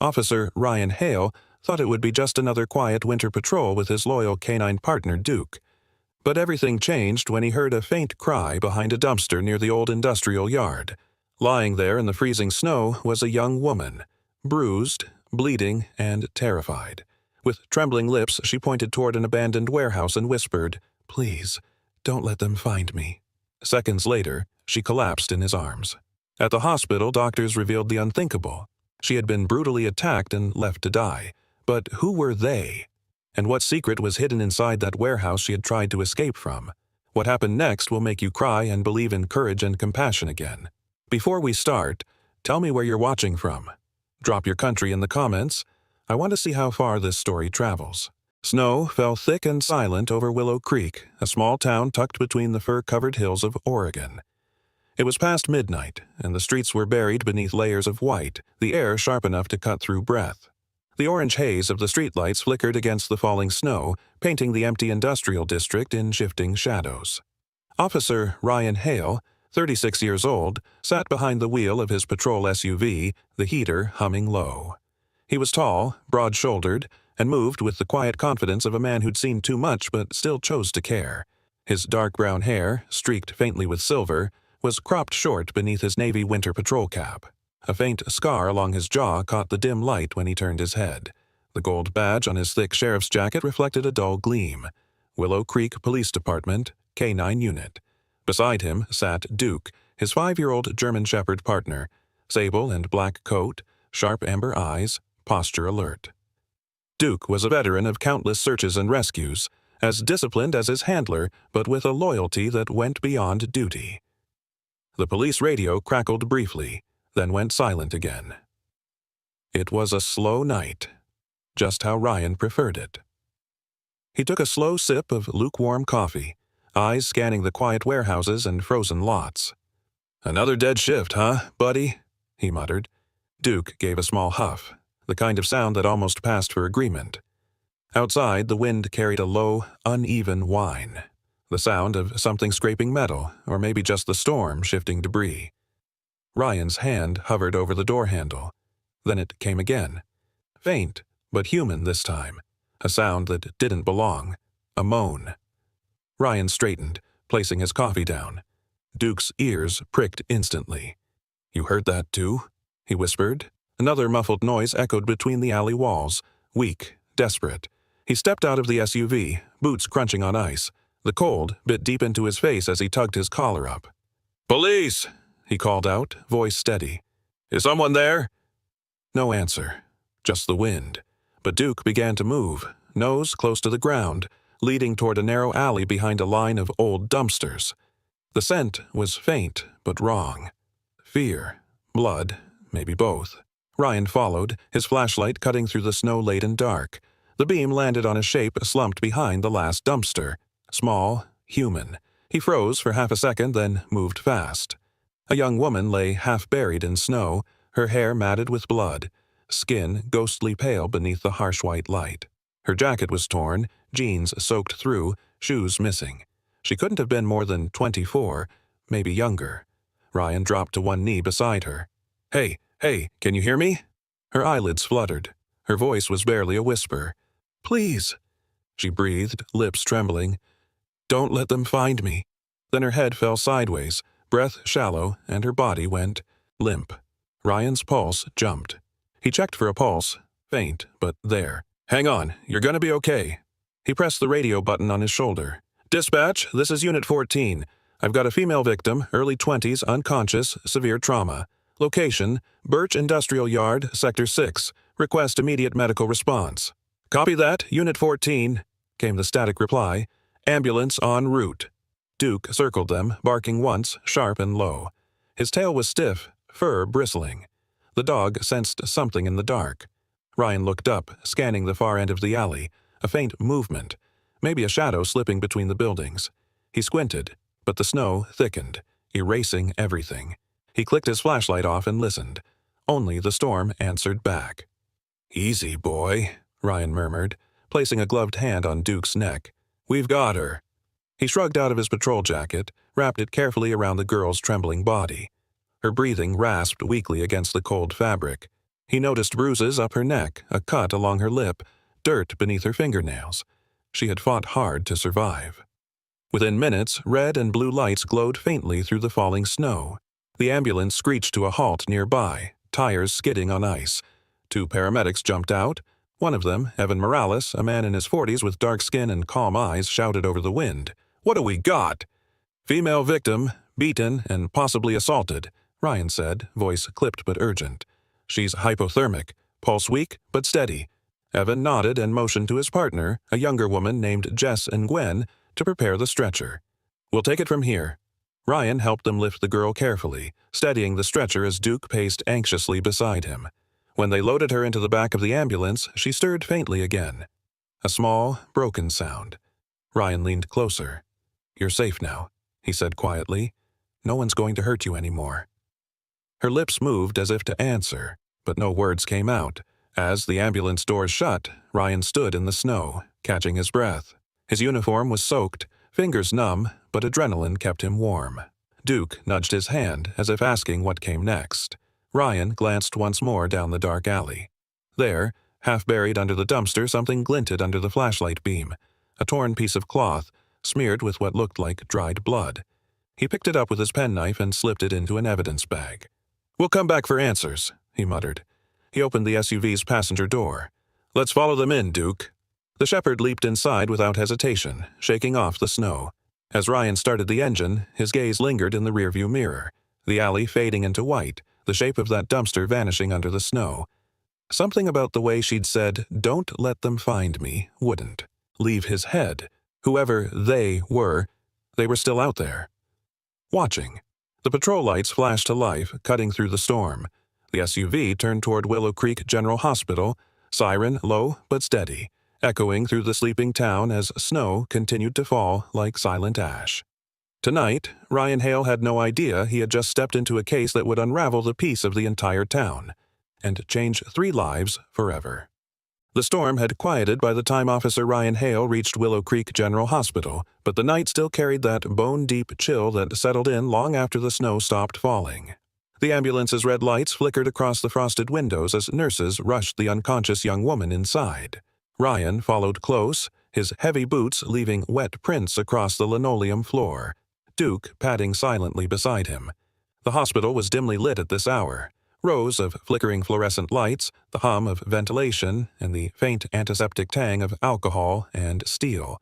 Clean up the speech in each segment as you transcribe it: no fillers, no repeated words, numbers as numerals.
Officer Ryan Hale thought it would be just another quiet winter patrol with his loyal canine partner Duke. But everything changed when he heard a faint cry behind a dumpster near the old industrial yard. Lying there in the freezing snow was a young woman, bruised, bleeding, and terrified. With trembling lips, she pointed toward an abandoned warehouse and whispered, "Please, don't let them find me." Seconds later, she collapsed in his arms. At the hospital, doctors revealed the unthinkable. She had been brutally attacked and left to die. But who were they? And what secret was hidden inside that warehouse she had tried to escape from? What happened next will make you cry and believe in courage and compassion again. Before we start, tell me where you're watching from. Drop your country in the comments. I want to see how far this story travels. Snow fell thick and silent over Willow Creek, a small town tucked between the fir-covered hills of Oregon. It was past midnight, and the streets were buried beneath layers of white, the air sharp enough to cut through breath. The orange haze of the streetlights flickered against the falling snow, painting the empty industrial district in shifting shadows. Officer Ryan Hale, 36 years old, sat behind the wheel of his patrol SUV, the heater humming low. He was tall, broad-shouldered, and moved with the quiet confidence of a man who'd seen too much but still chose to care. His dark brown hair, streaked faintly with silver, was cropped short beneath his navy winter patrol cap. A faint scar along his jaw caught the dim light when he turned his head. The gold badge on his thick sheriff's jacket reflected a dull gleam. Willow Creek Police Department, K-9 Unit. Beside him sat Duke, his 5-year-old German Shepherd partner, sable and black coat, sharp amber eyes, posture alert. Duke was a veteran of countless searches and rescues, as disciplined as his handler, but with a loyalty that went beyond duty. The police radio crackled briefly, then went silent again. It was a slow night, just how Ryan preferred it. He took a slow sip of lukewarm coffee, eyes scanning the quiet warehouses and frozen lots. "Another dead shift, huh, buddy?" he muttered. Duke gave a small huff, the kind of sound that almost passed for agreement. Outside, the wind carried a low, uneven whine, the sound of something scraping metal, or maybe just the storm shifting debris. Ryan's hand hovered over the door handle. Then it came again. Faint, but human this time. A sound that didn't belong. A moan. Ryan straightened, placing his coffee down. Duke's ears pricked instantly. "You heard that too?" he whispered. Another muffled noise echoed between the alley walls, weak, desperate. He stepped out of the SUV, boots crunching on ice. The cold bit deep into his face as he tugged his collar up. "Police!" he called out, voice steady. "Is someone there?" No answer, just the wind. But Duke began to move, nose close to the ground, leading toward a narrow alley behind a line of old dumpsters. The scent was faint but wrong. Fear, blood, maybe both. Ryan followed, his flashlight cutting through the snow-laden dark. The beam landed on a shape slumped behind the last dumpster. Small, human. He froze for half a second, then moved fast. A young woman lay half-buried in snow, her hair matted with blood, skin ghostly pale beneath the harsh white light. Her jacket was torn, jeans soaked through, shoes missing. She couldn't have been more than 24, maybe younger. Ryan dropped to one knee beside her. Hey, can you hear me?" Her eyelids fluttered. Her voice was barely a whisper. "Please," she breathed, lips trembling. "Don't let them find me." Then her head fell sideways, breath shallow, and her body went limp. Ryan's pulse jumped. He checked for a pulse, faint, but there. "Hang on, you're gonna be okay." He pressed the radio button on his shoulder. "Dispatch, this is Unit 14. I've got a female victim, early 20s, unconscious, severe trauma. Location, Birch Industrial Yard, Sector 6. Request immediate medical response." "Copy that, Unit 14, came the static reply. "Ambulance en route." Duke circled them, barking once, sharp and low. His tail was stiff, fur bristling. The dog sensed something in the dark. Ryan looked up, scanning the far end of the alley. A faint movement, maybe a shadow slipping between the buildings. He squinted, but the snow thickened, erasing everything. He clicked his flashlight off and listened. Only the storm answered back. "Easy, boy," Ryan murmured, placing a gloved hand on Duke's neck. "We've got her." He shrugged out of his patrol jacket, wrapped it carefully around the girl's trembling body. Her breathing rasped weakly against the cold fabric. He noticed bruises up her neck, a cut along her lip, dirt beneath her fingernails. She had fought hard to survive. Within minutes, red and blue lights glowed faintly through the falling snow. The ambulance screeched to a halt nearby, tires skidding on ice. 2 paramedics jumped out. One of them, Evan Morales, a man in his 40s with dark skin and calm eyes, shouted over the wind, "What do we got?" "Female victim, beaten and possibly assaulted," Ryan said, voice clipped but urgent. "She's hypothermic, pulse weak but steady." Evan nodded and motioned to his partner, a younger woman named Jess and Gwen, to prepare the stretcher. "We'll take it from here." Ryan helped them lift the girl carefully, steadying the stretcher as Duke paced anxiously beside him. When they loaded her into the back of the ambulance, she stirred faintly again. A small, broken sound. Ryan leaned closer. "You're safe now," he said quietly. "No one's going to hurt you anymore." Her lips moved as if to answer, but no words came out. As the ambulance doors shut, Ryan stood in the snow, catching his breath. His uniform was soaked, fingers numb, but adrenaline kept him warm. Duke nudged his hand, as if asking what came next. Ryan glanced once more down the dark alley. There, half buried under the dumpster, something glinted under the flashlight beam. A torn piece of cloth, smeared with what looked like dried blood. He picked it up with his penknife and slipped it into an evidence bag. "We'll come back for answers," he muttered. He opened the SUV's passenger door. "Let's follow them in, Duke." The shepherd leaped inside without hesitation, shaking off the snow. As Ryan started the engine, his gaze lingered in the rearview mirror, the alley fading into white, the shape of that dumpster vanishing under the snow. Something about the way she'd said, "Don't let them find me," wouldn't leave his head. Whoever they were still out there. Watching. The patrol lights flashed to life, cutting through the storm. The SUV turned toward Willow Creek General Hospital, siren low but steady, echoing through the sleeping town as snow continued to fall like silent ash. Tonight, Ryan Hale had no idea he had just stepped into a case that would unravel the peace of the entire town and change 3 lives forever. The storm had quieted by the time Officer Ryan Hale reached Willow Creek General Hospital, but the night still carried that bone-deep chill that settled in long after the snow stopped falling. The ambulance's red lights flickered across the frosted windows as nurses rushed the unconscious young woman inside. Ryan followed close, his heavy boots leaving wet prints across the linoleum floor, Duke padding silently beside him. The hospital was dimly lit at this hour. Rows of flickering fluorescent lights, the hum of ventilation, and the faint antiseptic tang of alcohol and steel.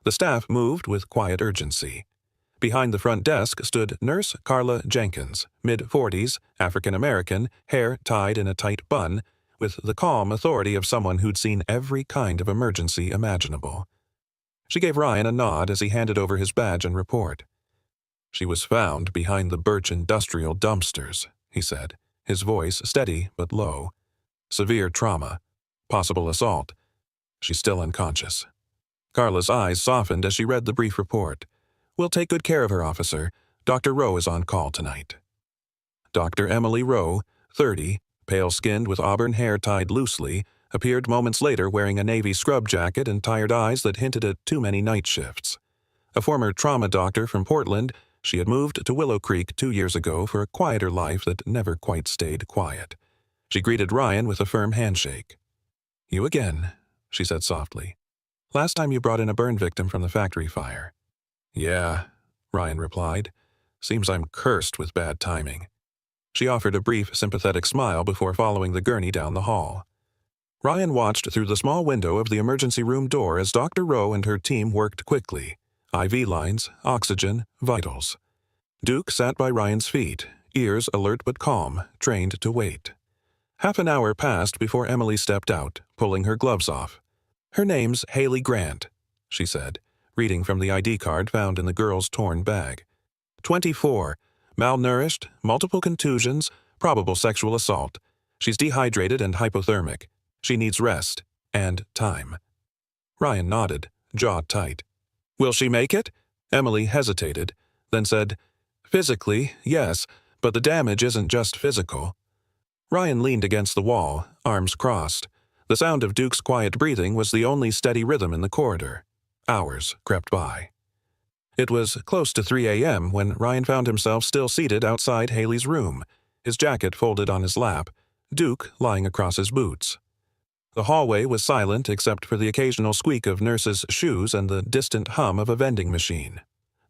The staff moved with quiet urgency. Behind the front desk stood Nurse Carla Jenkins, mid-40s, African-American, hair tied in a tight bun, with the calm authority of someone who'd seen every kind of emergency imaginable. She gave Ryan a nod as he handed over his badge and report. "She was found behind the Birch Industrial dumpsters," he said, his voice steady but low. "Severe trauma. Possible assault. She's still unconscious." Carla's eyes softened as she read the brief report. "We'll take good care of her, officer. Dr. Rowe is on call tonight." Dr. Emily Rowe, 30, pale-skinned with auburn hair tied loosely, appeared moments later wearing a navy scrub jacket and tired eyes that hinted at too many night shifts. A former trauma doctor from Portland, she had moved to Willow Creek 2 years ago for a quieter life that never quite stayed quiet. She greeted Ryan with a firm handshake. "You again," she said softly. "Last time you brought in a burn victim from the factory fire." "Yeah," Ryan replied. "Seems I'm cursed with bad timing." She offered a brief, sympathetic smile before following the gurney down the hall. Ryan watched through the small window of the emergency room door as Dr. Rowe and her team worked quickly. IV lines, oxygen, vitals. Duke sat by Ryan's feet, ears alert but calm, trained to wait. Half an hour passed before Emily stepped out, pulling her gloves off. "Her name's Haley Grant," she said, reading from the ID card found in the girl's torn bag. 24, malnourished, multiple contusions, probable sexual assault. She's dehydrated and hypothermic. She needs rest and time. Ryan nodded, jaw tight. "Will she make it?" Emily hesitated, then said, "Physically, yes, but the damage isn't just physical." Ryan leaned against the wall, arms crossed. The sound of Duke's quiet breathing was the only steady rhythm in the corridor. Hours crept by. It was close to 3 a.m. when Ryan found himself still seated outside Haley's room, his jacket folded on his lap, Duke lying across his boots. The hallway was silent except for the occasional squeak of nurses' shoes and the distant hum of a vending machine.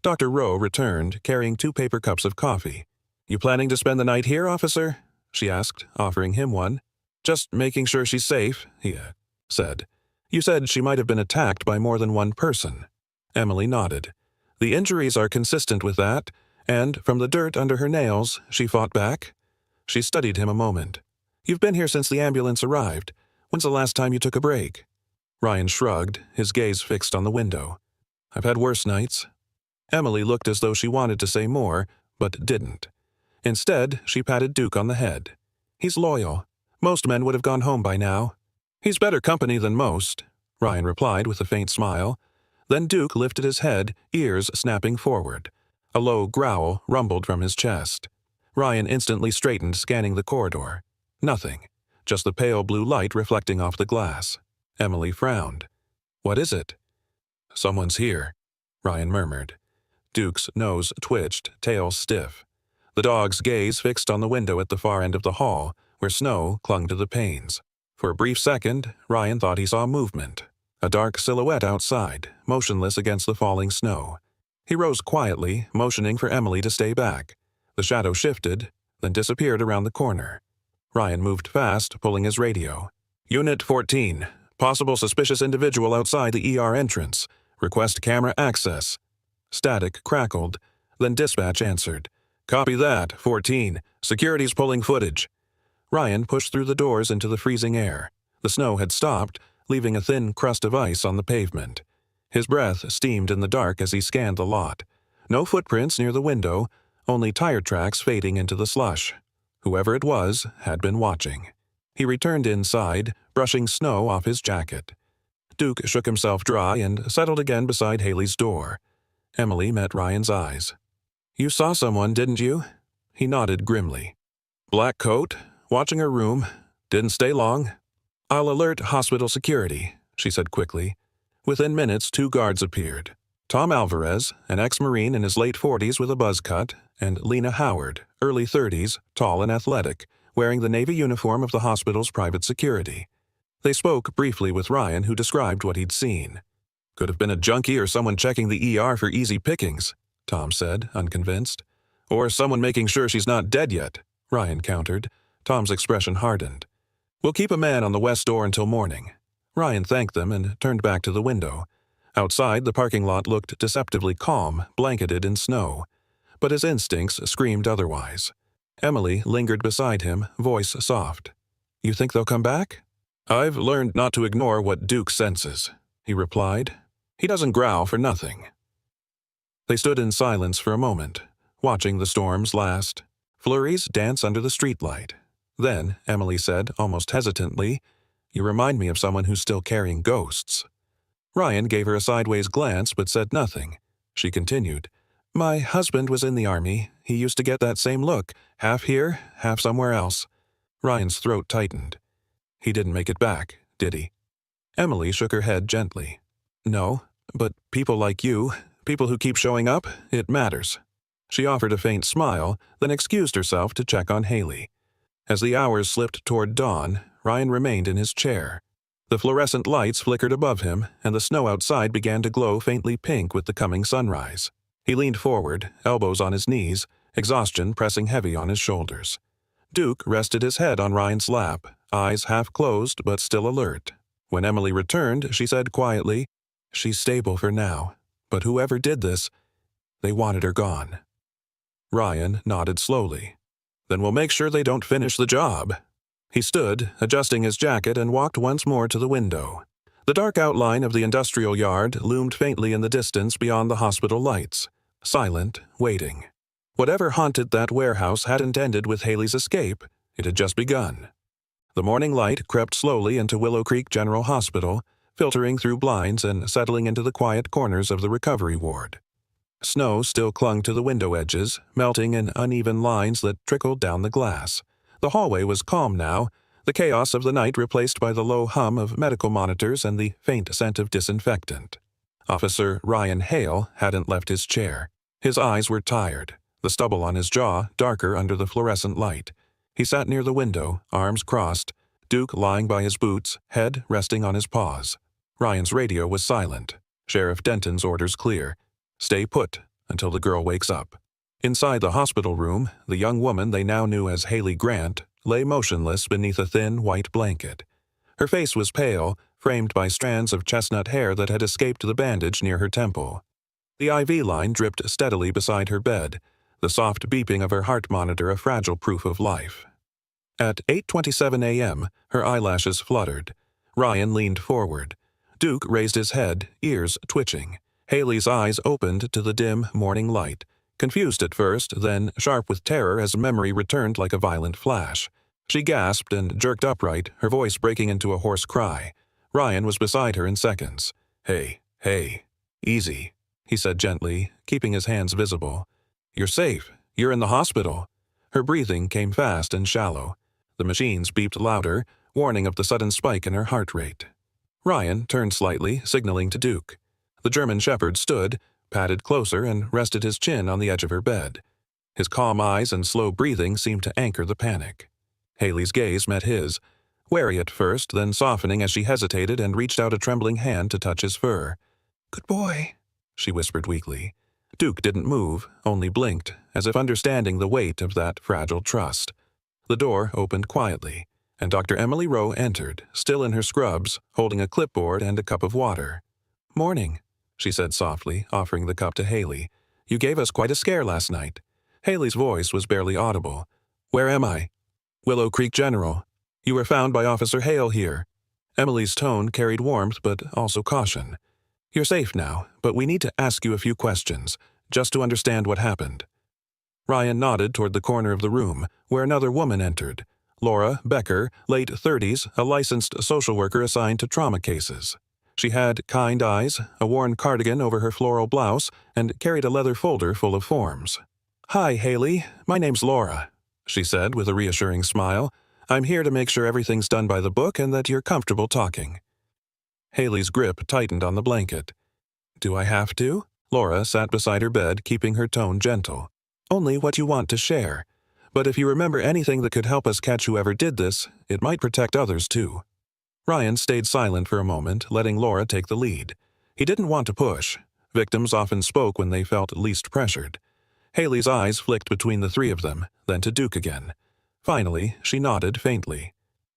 Dr. Rowe returned, carrying 2 paper cups of coffee. "You planning to spend the night here, officer?" she asked, offering him one. "Just making sure she's safe," he said. "You said she might have been attacked by more than one person." Emily nodded. "The injuries are consistent with that, and from the dirt under her nails, she fought back." She studied him a moment. "You've been here since the ambulance arrived. When's the last time you took a break?" Ryan shrugged, his gaze fixed on the window. "I've had worse nights." Emily looked as though she wanted to say more, but didn't. Instead, she patted Duke on the head. "He's loyal. Most men would have gone home by now." "He's better company than most," Ryan replied with a faint smile. Then Duke lifted his head, ears snapping forward. A low growl rumbled from his chest. Ryan instantly straightened, scanning the corridor. Nothing. Just the pale blue light reflecting off the glass. Emily frowned. "What is it?" "Someone's here," Ryan murmured. Duke's nose twitched, tail stiff. The dog's gaze fixed on the window at the far end of the hall, where snow clung to the panes. For a brief second, Ryan thought he saw movement. A dark silhouette outside, motionless against the falling snow. He rose quietly, motioning for Emily to stay back. The shadow shifted, then disappeared around the corner. Ryan moved fast, pulling his radio. "Unit 14. Possible suspicious individual outside the ER entrance. Request camera access." Static crackled, then dispatch answered. "Copy that, 14. Security's pulling footage." Ryan pushed through the doors into the freezing air. The snow had stopped, leaving a thin crust of ice on the pavement. His breath steamed in the dark as he scanned the lot. No footprints near the window, only tire tracks fading into the slush. Whoever it was had been watching. He returned inside, brushing snow off his jacket. Duke shook himself dry and settled again beside Haley's door. Emily met Ryan's eyes. "You saw someone, didn't you?" He nodded grimly. "Black coat, watching her room. Didn't stay long." "I'll alert hospital security," she said quickly. Within minutes, 2 guards appeared. Tom Alvarez, an ex-Marine in his late 40s with a buzz cut, and Lena Howard, early 30s, tall and athletic, wearing the Navy uniform of the hospital's private security. They spoke briefly with Ryan, who described what he'd seen. "Could have been a junkie or someone checking the ER for easy pickings," Tom said, unconvinced. "Or someone making sure she's not dead yet," Ryan countered. Tom's expression hardened. "We'll keep a man on the west door until morning." Ryan thanked them and turned back to the window. Outside, the parking lot looked deceptively calm, blanketed in snow. But his instincts screamed otherwise. Emily lingered beside him, voice soft. "You think they'll come back?" "I've learned not to ignore what Duke senses," he replied. "He doesn't growl for nothing." They stood in silence for a moment, watching the storm's last flurries dance under the streetlight. Then, Emily said, almost hesitantly, "You remind me of someone who's still carrying ghosts." Ryan gave her a sideways glance but said nothing. She continued, "My husband was in the Army. He used to get that same look, half here, half somewhere else." Ryan's throat tightened. "He didn't make it back, did he?" Emily shook her head gently. "No, but people like you, people who keep showing up, it matters." She offered a faint smile, then excused herself to check on Haley. As the hours slipped toward dawn, Ryan remained in his chair. The fluorescent lights flickered above him, and the snow outside began to glow faintly pink with the coming sunrise. He leaned forward, elbows on his knees, exhaustion pressing heavy on his shoulders. Duke rested his head on Ryan's lap, eyes half closed but still alert. When Emily returned, she said quietly, "She's stable for now, but whoever did this, they wanted her gone." Ryan nodded slowly. "Then we'll make sure they don't finish the job." He stood, adjusting his jacket, and walked once more to the window. The dark outline of the industrial yard loomed faintly in the distance beyond the hospital lights, silent, waiting. Whatever haunted that warehouse hadn't ended with Haley's escape, it had just begun. The morning light crept slowly into Willow Creek General Hospital, filtering through blinds and settling into the quiet corners of the recovery ward. Snow still clung to the window edges, melting in uneven lines that trickled down the glass. The hallway was calm now, the chaos of the night replaced by the low hum of medical monitors and the faint scent of disinfectant. Officer Ryan Hale hadn't left his chair. His eyes were tired, the stubble on his jaw darker under the fluorescent light. He sat near the window, arms crossed, Duke lying by his boots, head resting on his paws. Ryan's radio was silent. Sheriff Denton's orders clear. Stay put until the girl wakes up. Inside the hospital room, the young woman they now knew as Haley Grant lay motionless beneath a thin white blanket. Her face was pale, framed by strands of chestnut hair that had escaped the bandage near her temple. The IV line dripped steadily beside her bed, the soft beeping of her heart monitor a fragile proof of life. At 8:27 a.m., her eyelashes fluttered. Ryan leaned forward. Duke raised his head, ears twitching. Haley's eyes opened to the dim morning light, confused at first, then sharp with terror as memory returned like a violent flash. She gasped and jerked upright, her voice breaking into a hoarse cry. Ryan was beside her in seconds. Hey, easy," he said gently, keeping his hands visible. "You're safe. You're in the hospital." Her breathing came fast and shallow. The machines beeped louder, warning of the sudden spike in her heart rate. Ryan turned slightly, signaling to Duke. The German shepherd stood, padded closer, and rested his chin on the edge of her bed. His calm eyes and slow breathing seemed to anchor the panic. Haley's gaze met his, wary at first, then softening as she hesitated and reached out a trembling hand to touch his fur. "Good boy," she whispered weakly. Duke didn't move, only blinked, as if understanding the weight of that fragile trust. The door opened quietly, and Dr. Emily Rowe entered, still in her scrubs, holding a clipboard and a cup of water. "Morning," she said softly, offering the cup to Haley. "You gave us quite a scare last night." Haley's voice was barely audible. "Where am I?" "Willow Creek General. You were found by Officer Hale here." Emily's tone carried warmth but also caution. "You're safe now, but we need to ask you a few questions, just to understand what happened." Ryan nodded toward the corner of the room, where another woman entered. Laura Becker, late 30s, a licensed social worker assigned to trauma cases. She had kind eyes, a worn cardigan over her floral blouse, and carried a leather folder full of forms. "Hi, Haley. My name's Laura," she said with a reassuring smile. "I'm here to make sure everything's done by the book and that you're comfortable talking." Haley's grip tightened on the blanket. "Do I have to?" Laura sat beside her bed, keeping her tone gentle. "Only what you want to share. But if you remember anything that could help us catch whoever did this, it might protect others too." Ryan stayed silent for a moment, letting Laura take the lead. He didn't want to push. Victims often spoke when they felt least pressured. Haley's eyes flicked between the three of them, then to Duke again. Finally, she nodded faintly.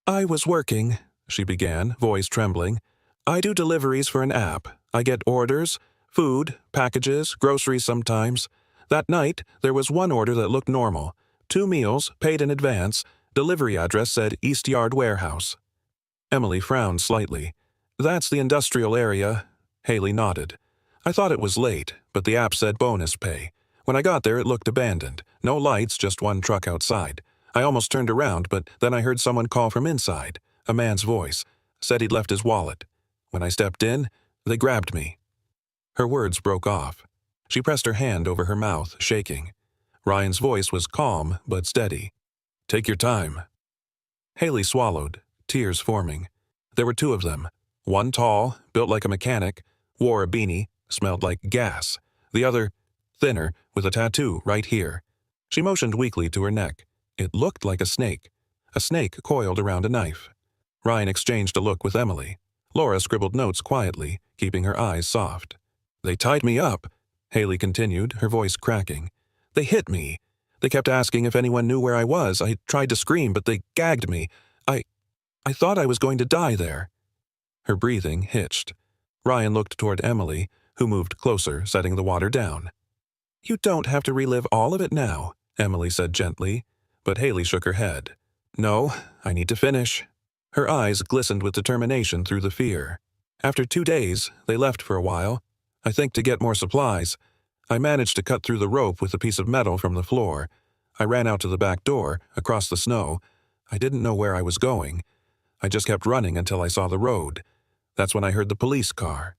"I was working," she began, voice trembling. "I do deliveries for an app. I get orders, food, packages, groceries sometimes. That night, there was one order that looked normal. 2 meals, paid in advance. Delivery address said East Yard Warehouse." Emily frowned slightly. "That's the industrial area." Haley nodded. "I thought it was late, but the app said bonus pay. When I got there, it looked abandoned. No lights, just one truck outside. I almost turned around, but then I heard someone call from inside. A man's voice. Said he'd left his wallet. When I stepped in, they grabbed me." Her words broke off. She pressed her hand over her mouth, shaking. Ryan's voice was calm but steady. "Take your time." Haley swallowed, tears forming. There were 2 of them. One tall, built like a mechanic, wore a beanie, smelled like gas. The other, thinner, with a tattoo right here. She motioned weakly to her neck. It looked like a snake coiled around a knife. Ryan exchanged a look with Emily. Laura scribbled notes quietly, keeping her eyes soft. "They tied me up," Haley continued, her voice cracking. "They hit me. They kept asking if anyone knew where I was. I tried to scream, but they gagged me. I thought I was going to die there." Her breathing hitched. Ryan looked toward Emily, who moved closer, setting the water down. "You don't have to relive all of it now," Emily said gently, but Haley shook her head. "No, I need to finish." Her eyes glistened with determination through the fear. "After 2 days, they left for a while. I think to get more supplies. I managed to cut through the rope with a piece of metal from the floor. I ran out to the back door, across the snow. I didn't know where I was going. I just kept running until I saw the road. That's when I heard the police car."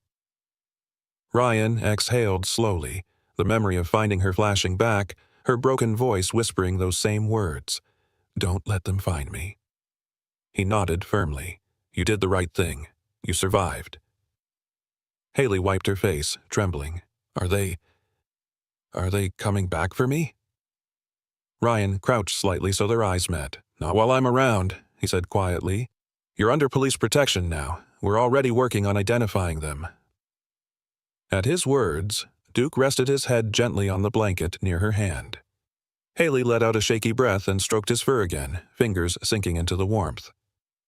Ryan exhaled slowly, the memory of finding her flashing back, her broken voice whispering those same words. "Don't let them find me." He nodded firmly. "You did the right thing. You survived." Haley wiped her face, trembling. Are they coming back for me?" Ryan crouched slightly so their eyes met, Not while I'm around, he said quietly. You're under police protection now. We're already working on identifying them. At his words, Duke rested his head gently on the blanket near her hand. Haley let out a shaky breath and stroked his fur again, fingers sinking into the warmth.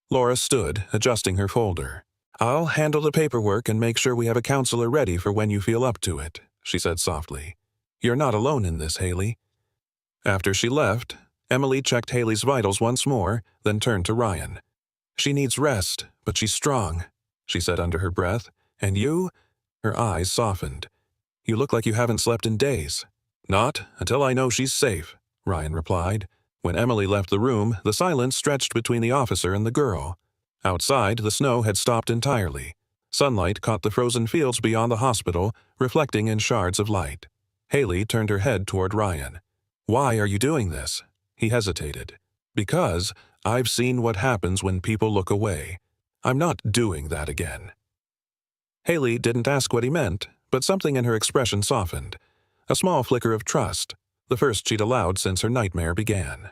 Laura stood, adjusting her folder. I'll handle the paperwork and make sure we have a counselor ready for when you feel up to it, she said softly. You're not alone in this, Haley. After she left, Emily checked Haley's vitals once more, then turned to Ryan. She needs rest, but she's strong, she said under her breath. And you? Her eyes softened. You look like you haven't slept in days. Not until I know she's safe, Ryan replied. When Emily left the room, the silence stretched between the officer and the girl. Outside, the snow had stopped entirely. Sunlight caught the frozen fields beyond the hospital, reflecting in shards of light. Haley turned her head toward Ryan. Why are you doing this? He hesitated. Because I've seen what happens when people look away. I'm not doing that again. Haley didn't ask what he meant, but something in her expression softened. A small flicker of trust, the first she'd allowed since her nightmare began.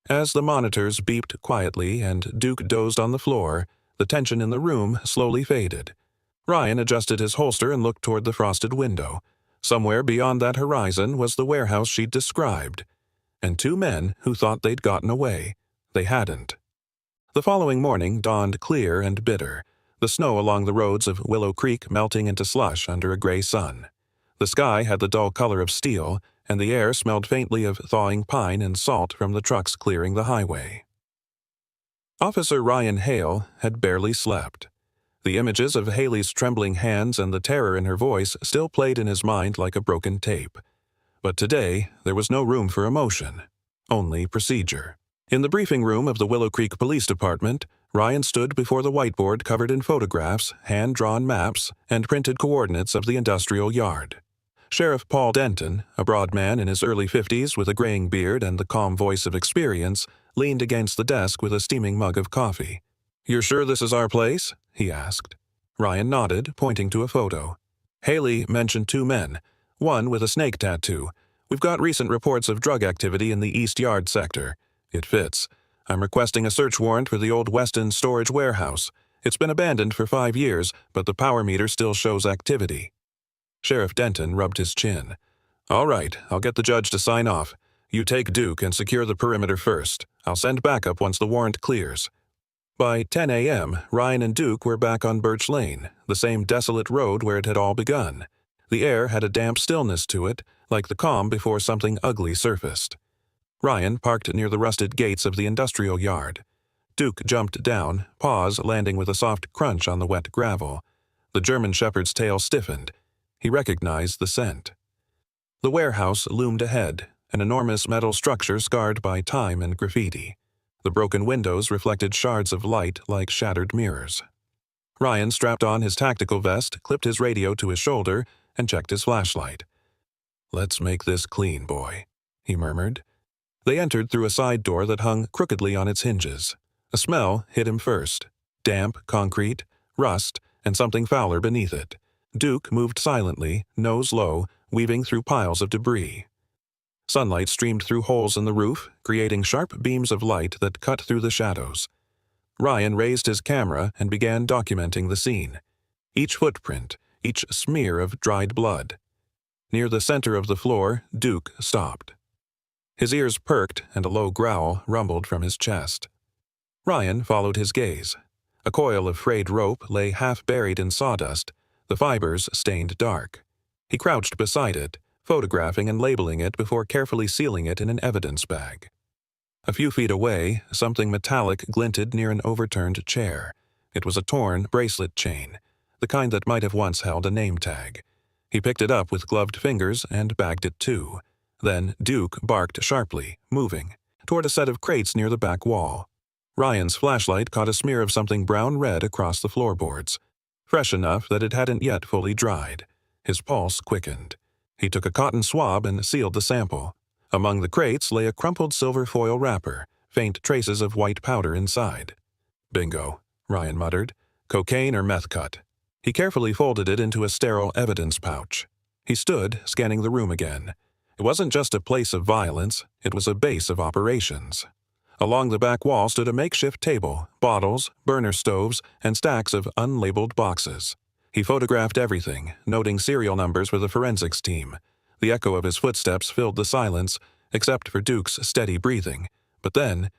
As the monitors beeped quietly and Duke dozed on the floor, the tension in the room slowly faded. Ryan adjusted his holster and looked toward the frosted window. Somewhere beyond that horizon was the warehouse she'd described. And two men who thought they'd gotten away. They hadn't. The following morning dawned clear and bitter, the snow along the roads of Willow Creek melting into slush under a gray sun. The sky had the dull color of steel, and the air smelled faintly of thawing pine and salt from the trucks clearing the highway. Officer Ryan Hale had barely slept. The images of Haley's trembling hands and the terror in her voice still played in his mind like a broken tape. But today, there was no room for emotion, only procedure. In the briefing room of the Willow Creek Police Department, Ryan stood before the whiteboard covered in photographs, hand-drawn maps, and printed coordinates of the industrial yard. Sheriff Paul Denton, a broad man in his early 50s with a graying beard and the calm voice of experience, leaned against the desk with a steaming mug of coffee. "You're sure this is our place?" he asked. Ryan nodded, pointing to a photo. Haley mentioned two men, one with a snake tattoo. "We've got recent reports of drug activity in the East Yard sector. It fits. I'm requesting a search warrant for the old Weston storage warehouse. It's been abandoned for 5 years, but the power meter still shows activity." Sheriff Denton rubbed his chin. "All right, I'll get the judge to sign off. You take Duke and secure the perimeter first. I'll send backup once the warrant clears." By 10 a.m., Ryan and Duke were back on Birch Lane, the same desolate road where it had all begun. The air had a damp stillness to it, like the calm before something ugly surfaced. Ryan parked near the rusted gates of the industrial yard. Duke jumped down, paws landing with a soft crunch on the wet gravel. The German shepherd's tail stiffened. He recognized the scent. The warehouse loomed ahead, an enormous metal structure scarred by time and graffiti. The broken windows reflected shards of light like shattered mirrors. Ryan strapped on his tactical vest, clipped his radio to his shoulder, and checked his flashlight. "Let's make this clean, boy," he murmured. They entered through a side door that hung crookedly on its hinges. A smell hit him first. Damp concrete, rust, and something fouler beneath it. Duke moved silently, nose low, weaving through piles of debris. Sunlight streamed through holes in the roof, creating sharp beams of light that cut through the shadows. Ryan raised his camera and began documenting the scene. Each footprint, each smear of dried blood. Near the center of the floor, Duke stopped. His ears perked and a low growl rumbled from his chest. Ryan followed his gaze. A coil of frayed rope lay half buried in sawdust, the fibers stained dark. He crouched beside it, photographing and labeling it before carefully sealing it in an evidence bag. A few feet away, something metallic glinted near an overturned chair. It was a torn bracelet chain, the kind that might have once held a name tag. He picked it up with gloved fingers and bagged it too. Then Duke barked sharply, moving, toward a set of crates near the back wall. Ryan's flashlight caught a smear of something brown-red across the floorboards, fresh enough that it hadn't yet fully dried. His pulse quickened. He took a cotton swab and sealed the sample. Among the crates lay a crumpled silver foil wrapper, faint traces of white powder inside. "Bingo," Ryan muttered. "Cocaine or meth cut." He carefully folded it into a sterile evidence pouch. He stood, scanning the room again. It wasn't just a place of violence, it was a base of operations. Along the back wall stood a makeshift table, bottles, burner stoves, and stacks of unlabeled boxes. He photographed everything, noting serial numbers for the forensics team. The echo of his footsteps filled the silence, except for Duke's steady breathing. But then,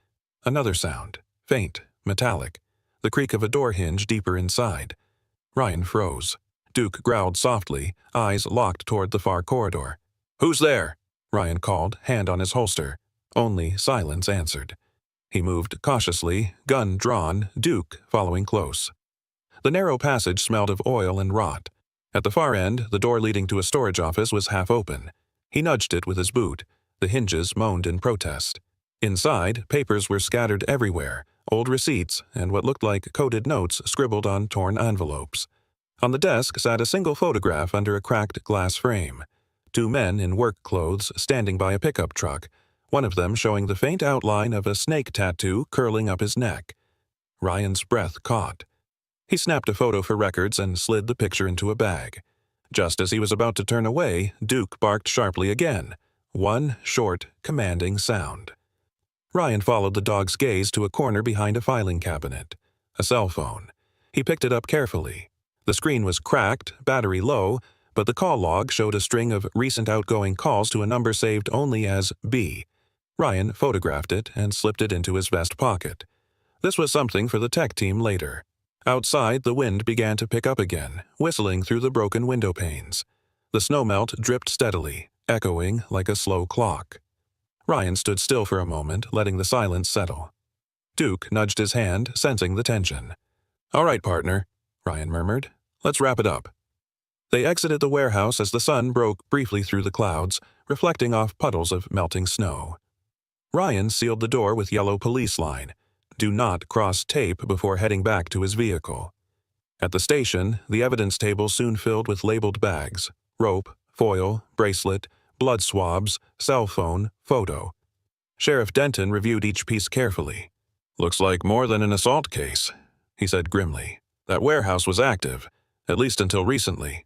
another sound, faint, metallic, the creak of a door hinge deeper inside. Ryan froze. Duke growled softly, eyes locked toward the far corridor. "Who's there?" Ryan called, hand on his holster. Only silence answered. He moved cautiously, gun drawn, Duke following close. The narrow passage smelled of oil and rot. At the far end, the door leading to a storage office was half open. He nudged it with his boot. The hinges moaned in protest. Inside, papers were scattered everywhere, old receipts and what looked like coded notes scribbled on torn envelopes. On the desk sat a single photograph under a cracked glass frame. Two men in work clothes standing by a pickup truck, one of them showing the faint outline of a snake tattoo curling up his neck. Ryan's breath caught. He snapped a photo for records and slid the picture into a bag. Just as he was about to turn away, Duke barked sharply again. One short, commanding sound. Ryan followed the dog's gaze to a corner behind a filing cabinet. A cell phone. He picked it up carefully. The screen was cracked, battery low, but the call log showed a string of recent outgoing calls to a number saved only as B. Ryan photographed it and slipped it into his vest pocket. This was something for the tech team later. Outside, the wind began to pick up again, whistling through the broken window panes. The snowmelt dripped steadily, echoing like a slow clock. Ryan stood still for a moment, letting the silence settle. Duke nudged his hand, sensing the tension. "All right, partner," Ryan murmured. "Let's wrap it up." They exited the warehouse as the sun broke briefly through the clouds, reflecting off puddles of melting snow. Ryan sealed the door with yellow police line. Do not cross tape before heading back to his vehicle. At the station, the evidence table soon filled with labeled bags. Rope, foil, bracelet, blood swabs, cell phone, photo. Sheriff Denton reviewed each piece carefully. "Looks like more than an assault case," he said grimly. "That warehouse was active, at least until recently."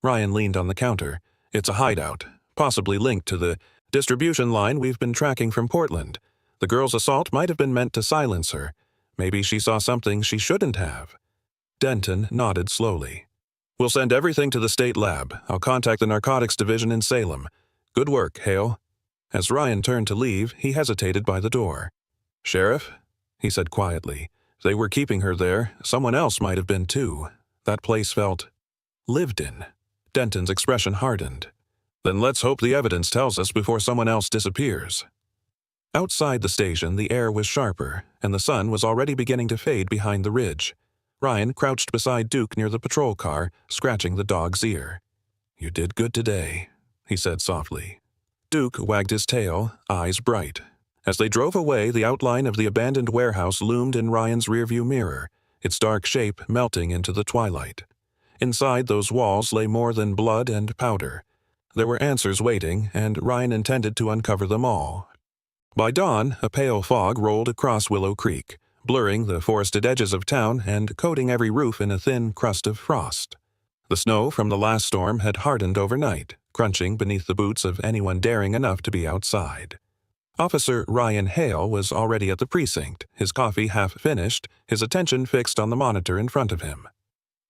Ryan leaned on the counter. "It's a hideout, possibly linked to the distribution line we've been tracking from Portland. The girl's assault might have been meant to silence her. Maybe she saw something she shouldn't have." Denton nodded slowly. "We'll send everything to the state lab. I'll contact the narcotics division in Salem. Good work, Hale." As Ryan turned to leave, he hesitated by the door. "Sheriff," he said quietly, "if they were keeping her there, someone else might have been too. That place felt lived in." Denton's expression hardened. "Then let's hope the evidence tells us before someone else disappears." Outside the station, the air was sharper, and the sun was already beginning to fade behind the ridge. Ryan crouched beside Duke near the patrol car, scratching the dog's ear. "You did good today," he said softly. Duke wagged his tail, eyes bright. As they drove away, the outline of the abandoned warehouse loomed in Ryan's rearview mirror, its dark shape melting into the twilight. Inside those walls lay more than blood and powder. There were answers waiting, and Ryan intended to uncover them all. By dawn, a pale fog rolled across Willow Creek, blurring the forested edges of town and coating every roof in a thin crust of frost. The snow from the last storm had hardened overnight, crunching beneath the boots of anyone daring enough to be outside. Officer Ryan Hale was already at the precinct, his coffee half finished, his attention fixed on the monitor in front of him.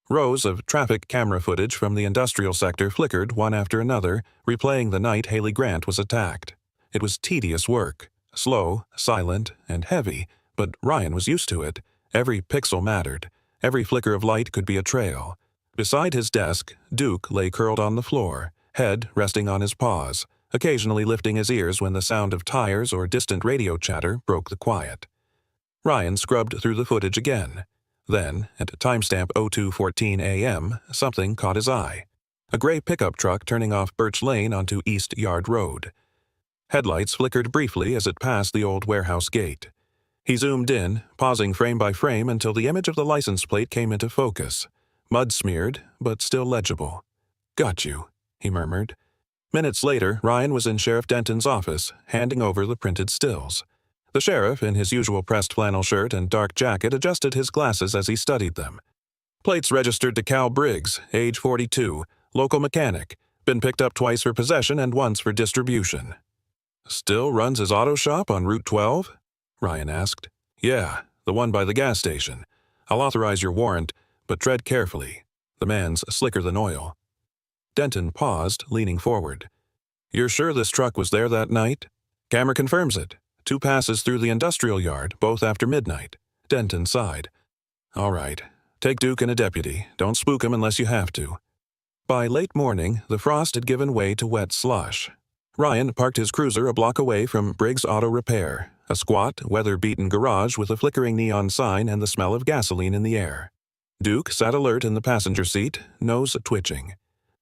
Rows of traffic camera footage from the industrial sector flickered one after another, replaying the night Haley Grant was attacked. It was tedious work, slow, silent, and heavy, but Ryan was used to it. Every pixel mattered. Every flicker of light could be a trail. Beside his desk, Duke lay curled on the floor, head resting on his paws, occasionally lifting his ears when the sound of tires or distant radio chatter broke the quiet. Ryan scrubbed through the footage again. Then, at timestamp 02:14 a.m., something caught his eye. A gray pickup truck turning off Birch Lane onto East Yard Road. Headlights flickered briefly as it passed the old warehouse gate. He zoomed in, pausing frame by frame until the image of the license plate came into focus. Mud-smeared, but still legible. "Got you," he murmured. Minutes later, Ryan was in Sheriff Denton's office, handing over the printed stills. The sheriff, in his usual pressed flannel shirt and dark jacket, adjusted his glasses as he studied them. "Plates registered to Cal Briggs, age 42, local mechanic. Been picked up twice for possession and once for distribution." "Still runs his auto shop on Route 12? Ryan asked. Yeah, the one by the gas station. I'll authorize your warrant, but tread carefully. The man's slicker than oil. Denton paused, leaning forward. You're sure this truck was there that night? Camera confirms it. 2 passes through the industrial yard, both after midnight. Denton sighed. All right. Take Duke and a deputy. Don't spook him unless you have to. By late morning, the frost had given way to wet slush. Ryan parked his cruiser a block away from Briggs Auto Repair, a squat, weather-beaten garage with a flickering neon sign and the smell of gasoline in the air. Duke sat alert in the passenger seat, nose twitching.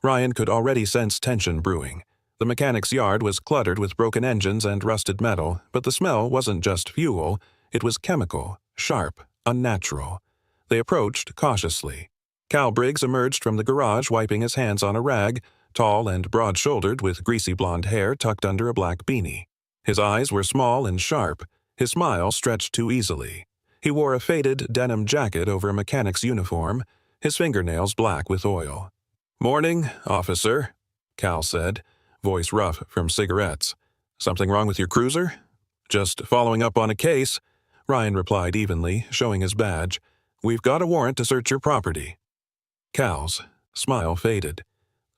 Ryan could already sense tension brewing. The mechanic's yard was cluttered with broken engines and rusted metal, but the smell wasn't just fuel, it was chemical, sharp, unnatural. They approached cautiously. Cal Briggs emerged from the garage wiping his hands on a rag, tall and broad-shouldered with greasy blonde hair tucked under a black beanie. His eyes were small and sharp, his smile stretched too easily. He wore a faded denim jacket over a mechanic's uniform, his fingernails black with oil. "Morning, officer," Cal said, voice rough from cigarettes. "Something wrong with your cruiser?" "Just following up on a case," Ryan replied evenly, showing his badge. "We've got a warrant to search your property." Cal's smile faded.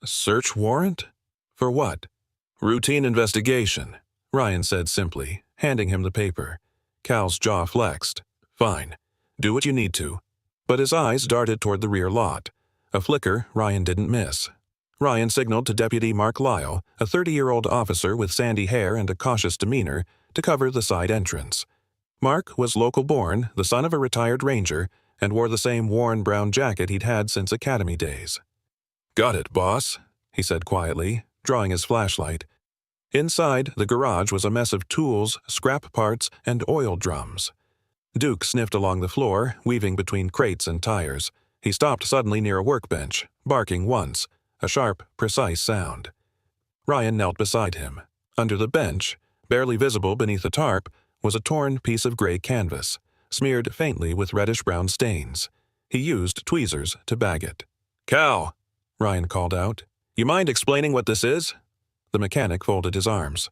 "A search warrant? For what?" "Routine investigation," Ryan said simply, handing him the paper. Cal's jaw flexed. "Fine. Do what you need to." But his eyes darted toward the rear lot. A flicker Ryan didn't miss. Ryan signaled to Deputy Mark Lyle, a 30-year-old officer with sandy hair and a cautious demeanor, to cover the side entrance. Mark was local-born, the son of a retired ranger, and wore the same worn brown jacket he'd had since academy days. "Got it, boss," he said quietly, drawing his flashlight. Inside, the garage was a mess of tools, scrap parts, and oil drums. Duke sniffed along the floor, weaving between crates and tires. He stopped suddenly near a workbench, barking once, a sharp, precise sound. Ryan knelt beside him. Under the bench, barely visible beneath a tarp, was a torn piece of gray canvas, smeared faintly with reddish-brown stains. He used tweezers to bag it. "Cal," Ryan called out, "you mind explaining what this is?" The mechanic folded his arms.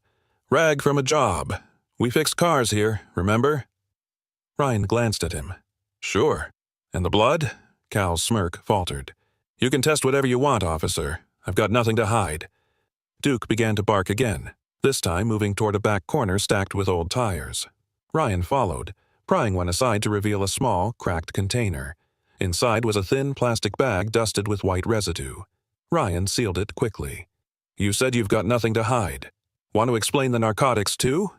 "Rag from a job. We fix cars here, remember?" Ryan glanced at him. "Sure. And the blood?" Cal's smirk faltered. "You can test whatever you want, officer. I've got nothing to hide." Duke began to bark again, this time moving toward a back corner stacked with old tires. Ryan followed, prying one aside to reveal a small, cracked container. Inside was a thin plastic bag dusted with white residue. Ryan sealed it quickly. "You said you've got nothing to hide. Want to explain the narcotics, too?"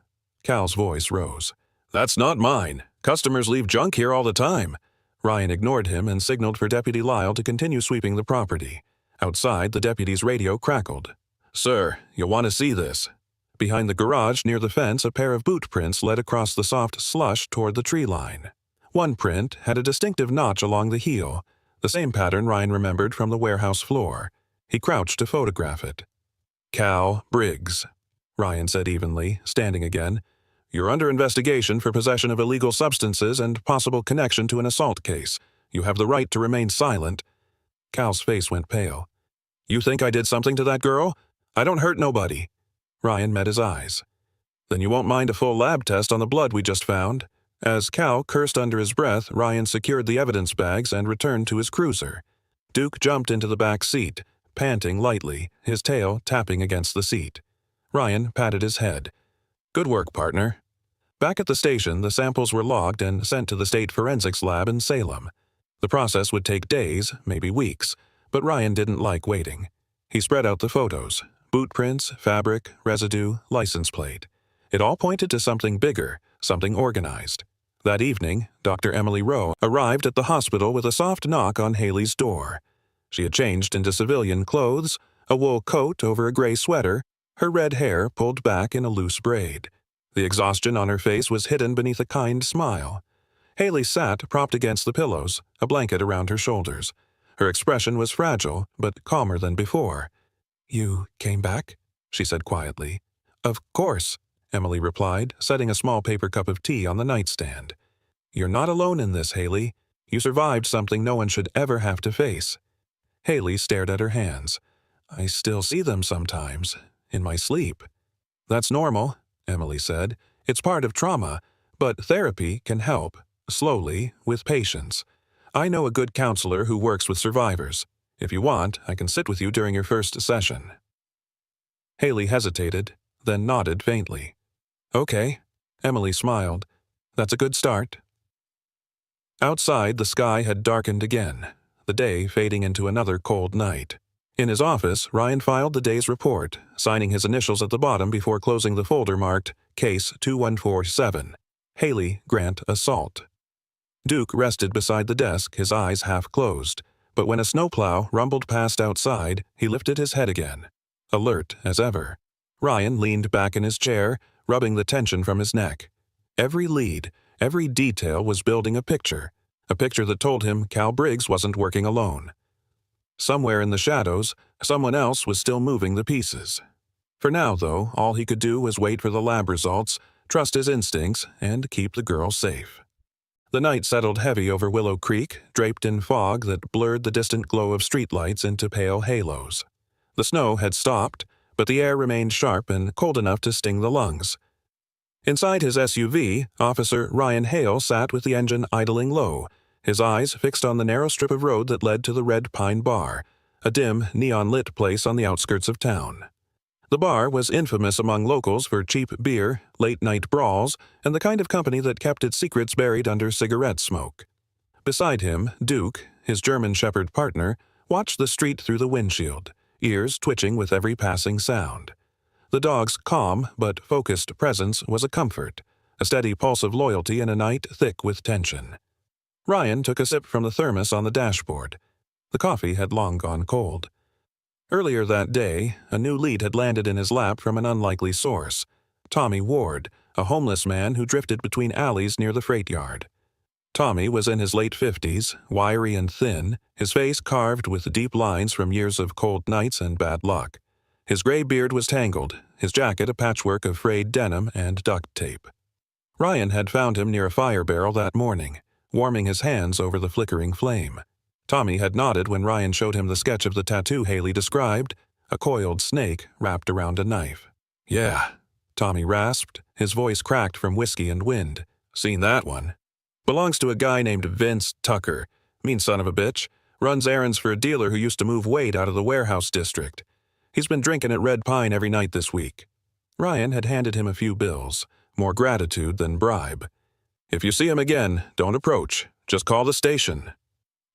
Cal's voice rose. "That's not mine. Customers leave junk here all the time." Ryan ignored him and signaled for Deputy Lyle to continue sweeping the property. Outside, the deputy's radio crackled. "Sir, you'll want to see this." Behind the garage, near the fence, a pair of boot prints led across the soft slush toward the tree line. One print had a distinctive notch along the heel, the same pattern Ryan remembered from the warehouse floor. He crouched to photograph it. "Cal Briggs," Ryan said evenly, standing again. "You're under investigation for possession of illegal substances and possible connection to an assault case. You have the right to remain silent." Cal's face went pale. "You think I did something to that girl? I don't hurt nobody." Ryan met his eyes. "Then you won't mind a full lab test on the blood we just found?" As Cal cursed under his breath, Ryan secured the evidence bags and returned to his cruiser. Duke jumped into the back seat, panting lightly, his tail tapping against the seat. Ryan patted his head. "Good work, partner." Back at the station, the samples were logged and sent to the state forensics lab in Salem. The process would take days, maybe weeks, but Ryan didn't like waiting. He spread out the photos: boot prints, fabric, residue, license plate. It all pointed to something bigger, something organized. That evening, Dr. Emily Rowe arrived at the hospital with a soft knock on Haley's door. She had changed into civilian clothes, a wool coat over a gray sweater, her red hair pulled back in a loose braid. The exhaustion on her face was hidden beneath a kind smile. Haley sat propped against the pillows, a blanket around her shoulders. Her expression was fragile, but calmer than before. "You came back?" she said quietly. "Of course," Emily replied, setting a small paper cup of tea on the nightstand. "You're not alone in this, Haley. You survived something no one should ever have to face." Haley stared at her hands. "I still see them sometimes, in my sleep." "That's normal," Emily said. "It's part of trauma, But therapy can help, slowly, with patience. I know a good counselor who works with survivors. If you want, I can sit with you during your first session. Haley hesitated, then nodded faintly. Okay. Emily smiled. That's a good start. Outside, the sky had darkened again, the day fading into another cold night. In his office, Ryan filed the day's report, signing his initials at the bottom before closing the folder marked Case 2147, Haley Grant Assault. Duke rested beside the desk, his eyes half closed, but when a snowplow rumbled past outside, he lifted his head again, alert as ever. Ryan leaned back in his chair, rubbing the tension from his neck. Every lead, every detail was building a picture that told him Cal Briggs wasn't working alone. Somewhere in the shadows, someone else was still moving the pieces. For now, though, all he could do was wait for the lab results, trust his instincts, and keep the girl safe. The night settled heavy over Willow Creek, draped in fog that blurred the distant glow of streetlights into pale halos. The snow had stopped, but the air remained sharp and cold enough to sting the lungs. Inside his SUV, Officer Ryan Hale sat with the engine idling low, his eyes fixed on the narrow strip of road that led to the Red Pine Bar, a dim, neon-lit place on the outskirts of town. The bar was infamous among locals for cheap beer, late-night brawls, and the kind of company that kept its secrets buried under cigarette smoke. Beside him, Duke, his German Shepherd partner, watched the street through the windshield, ears twitching with every passing sound. The dog's calm but focused presence was a comfort, a steady pulse of loyalty in a night thick with tension. Ryan took a sip from the thermos on the dashboard. The coffee had long gone cold. Earlier that day, a new lead had landed in his lap from an unlikely source. Tommy Ward, a homeless man who drifted between alleys near the freight yard. Tommy was in his late 50s, wiry and thin, his face carved with deep lines from years of cold nights and bad luck. His gray beard was tangled, his jacket a patchwork of frayed denim and duct tape. Ryan had found him near a fire barrel that morning, warming his hands over the flickering flame. Tommy had nodded when Ryan showed him the sketch of the tattoo Haley described, a coiled snake wrapped around a knife. Yeah, Tommy rasped, his voice cracked from whiskey and wind. Seen that one. Belongs to a guy named Vince Tucker. Mean son of a bitch. Runs errands for a dealer who used to move weight out of the warehouse district. He's been drinking at Red Pine every night this week. Ryan had handed him a few bills, more gratitude than bribe. If you see him again, don't approach. Just call the station.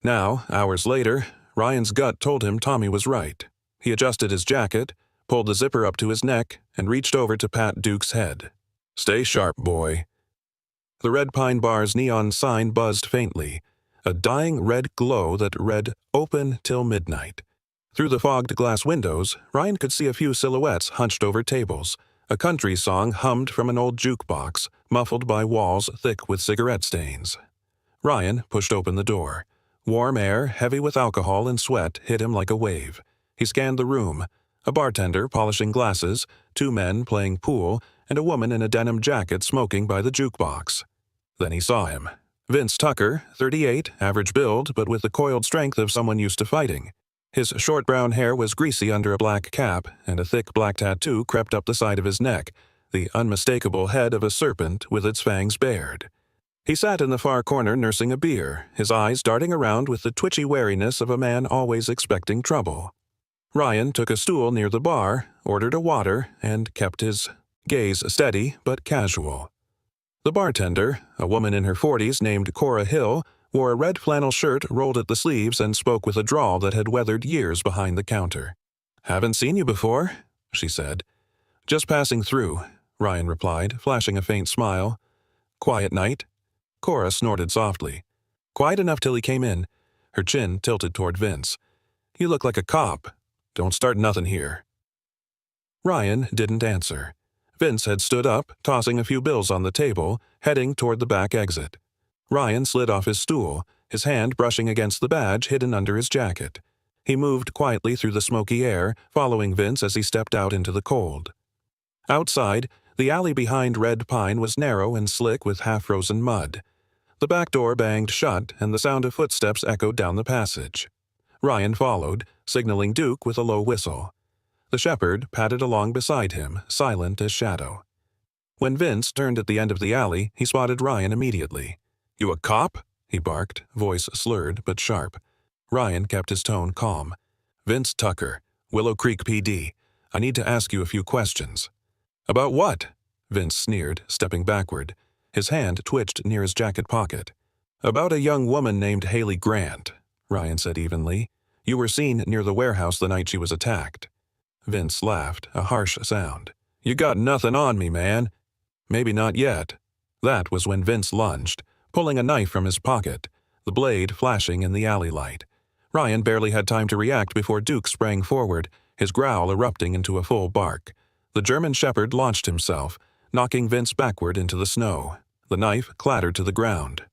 Now, hours later, Ryan's gut told him Tommy was right. He adjusted his jacket, pulled the zipper up to his neck, and reached over to pat Duke's head. Stay sharp, boy. The Red Pine Bar's neon sign buzzed faintly, a dying red glow that read, Open till midnight. Through the fogged glass windows, Ryan could see a few silhouettes hunched over tables. A country song hummed from an old jukebox, muffled by walls thick with cigarette stains. Ryan pushed open the door. Warm air, heavy with alcohol and sweat, hit him like a wave. He scanned the room. A bartender polishing glasses, 2 men playing pool, and a woman in a denim jacket smoking by the jukebox. Then he saw him. Vince Tucker, 38, average build, but with the coiled strength of someone used to fighting. His short brown hair was greasy under a black cap, and a thick black tattoo crept up the side of his neck, the unmistakable head of a serpent with its fangs bared. He sat in the far corner nursing a beer, his eyes darting around with the twitchy wariness of a man always expecting trouble. Ryan took a stool near the bar, ordered a water, and kept his gaze steady but casual. The bartender, a woman in her 40s named Cora Hill, wore a red flannel shirt rolled at the sleeves and spoke with a drawl that had weathered years behind the counter. "Haven't seen you before," she said. "Just passing through," Ryan replied, flashing a faint smile. "Quiet night?" Cora snorted softly. Quiet enough till he came in, her chin tilted toward Vince. "You look like a cop. Don't start nothing here." Ryan didn't answer. Vince had stood up, tossing a few bills on the table, heading toward the back exit. Ryan slid off his stool, his hand brushing against the badge hidden under his jacket. He moved quietly through the smoky air, following Vince as he stepped out into the cold. Outside, the alley behind Red Pine was narrow and slick with half-frozen mud. The back door banged shut, and the sound of footsteps echoed down the passage. Ryan followed, signaling Duke with a low whistle. The shepherd padded along beside him, silent as shadow. When Vince turned at the end of the alley, he spotted Ryan immediately. "You a cop?" he barked, voice slurred but sharp. Ryan kept his tone calm. "Vince Tucker, Willow Creek PD. I need to ask you a few questions." "About what?" Vince sneered, stepping backward. His hand twitched near his jacket pocket. "About a young woman named Haley Grant," Ryan said evenly. "You were seen near the warehouse the night she was attacked." Vince laughed, a harsh sound. "You got nothing on me, man." "Maybe not yet." That was when Vince lunged, pulling a knife from his pocket, the blade flashing in the alley light. Ryan barely had time to react before Duke sprang forward, his growl erupting into a full bark. The German shepherd launched himself, knocking Vince backward into the snow. The knife clattered to the ground.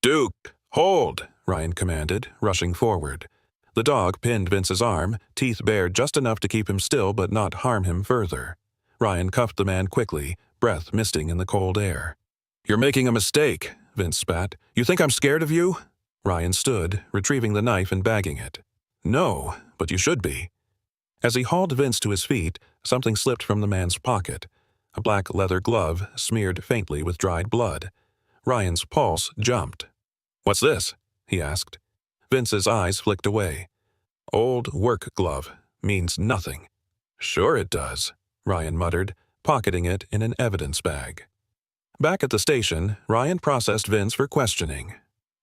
"Duke, hold!" Ryan commanded, rushing forward. The dog pinned Vince's arm, teeth bared just enough to keep him still but not harm him further. Ryan cuffed the man quickly, breath misting in the cold air. "You're making a mistake," Vince spat. "You think I'm scared of you?" Ryan stood, retrieving the knife and bagging it. "No, but you should be." As he hauled Vince to his feet, something slipped from the man's pocket. A black leather glove, smeared faintly with dried blood. Ryan's pulse jumped. "What's this?" he asked. Vince's eyes flicked away. "Old work glove. Means nothing." "Sure it does," Ryan muttered, pocketing it in an evidence bag. Back at the station, Ryan processed Vince for questioning.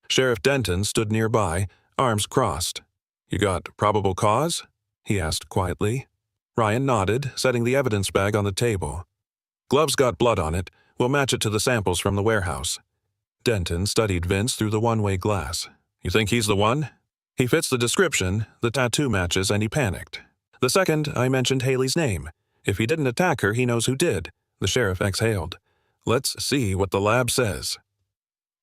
Sheriff Denton stood nearby, arms crossed. "You got probable cause?" he asked quietly. Ryan nodded, setting the evidence bag on the table. "Glove's got blood on it. We'll match it to the samples from the warehouse." Denton studied Vince through the one-way glass. "You think he's the one?" "He fits the description, the tattoo matches, and he panicked. The second, I mentioned Haley's name. If he didn't attack her, he knows who did." The sheriff exhaled. "Let's see what the lab says."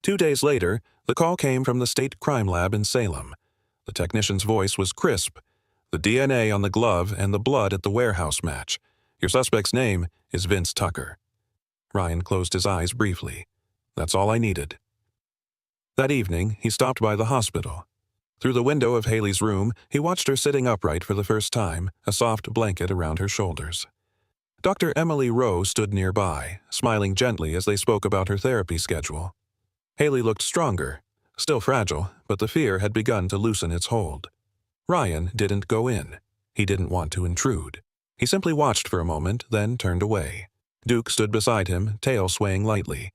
2 days later, the call came from the state crime lab in Salem. The technician's voice was crisp. "The DNA on the glove and the blood at the warehouse match. Your suspect's name is Vince Tucker." Ryan closed his eyes briefly. "That's all I needed." That evening, he stopped by the hospital. Through the window of Haley's room, he watched her sitting upright for the first time, a soft blanket around her shoulders. Dr. Emily Rowe stood nearby, smiling gently as they spoke about her therapy schedule. Haley looked stronger, still fragile, but the fear had begun to loosen its hold. Ryan didn't go in. He didn't want to intrude. He simply watched for a moment, then turned away. Duke stood beside him, tail swaying lightly.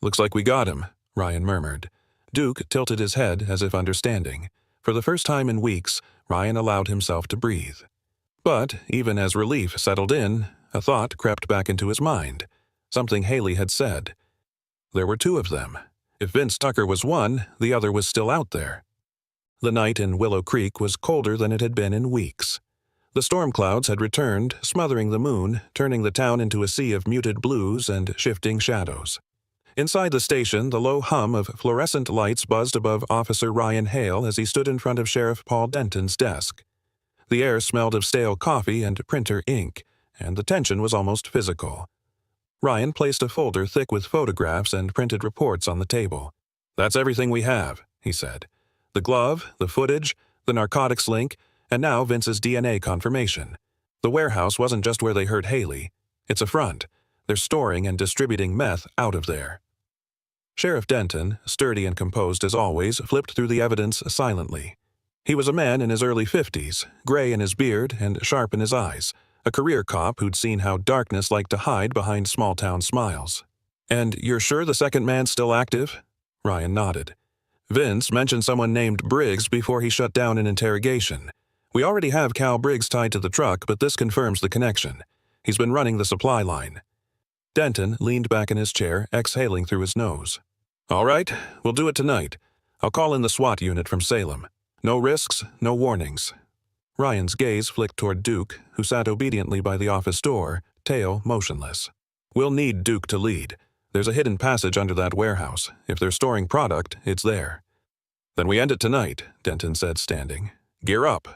"Looks like we got him," Ryan murmured. Duke tilted his head as if understanding. For the first time in weeks, Ryan allowed himself to breathe. But, even as relief settled in, a thought crept back into his mind. Something Haley had said. There were two of them. If Vince Tucker was one, the other was still out there. The night in Willow Creek was colder than it had been in weeks. The storm clouds had returned, smothering the moon, turning the town into a sea of muted blues and shifting shadows. Inside the station, the low hum of fluorescent lights buzzed above Officer Ryan Hale as he stood in front of Sheriff Paul Denton's desk. The air smelled of stale coffee and printer ink, and the tension was almost physical. Ryan placed a folder thick with photographs and printed reports on the table. "That's everything we have," he said. "The glove, the footage, the narcotics link, and now Vince's DNA confirmation. The warehouse wasn't just where they hurt Haley. It's a front. They're storing and distributing meth out of there." Sheriff Denton, sturdy and composed as always, flipped through the evidence silently. He was a man in his early 50s, gray in his beard and sharp in his eyes, a career cop who'd seen how darkness liked to hide behind small-town smiles. "And you're sure the second man's still active?" Ryan nodded. "Vince mentioned someone named Briggs before he shut down an interrogation. We already have Cal Briggs tied to the truck, but this confirms the connection. He's been running the supply line." Denton leaned back in his chair, exhaling through his nose. "All right, we'll do it tonight. I'll call in the SWAT unit from Salem. No risks, no warnings." Ryan's gaze flicked toward Duke, who sat obediently by the office door, tail motionless. "We'll need Duke to lead. There's a hidden passage under that warehouse. If they're storing product, it's there." "Then we end it tonight," Denton said, standing. "Gear up."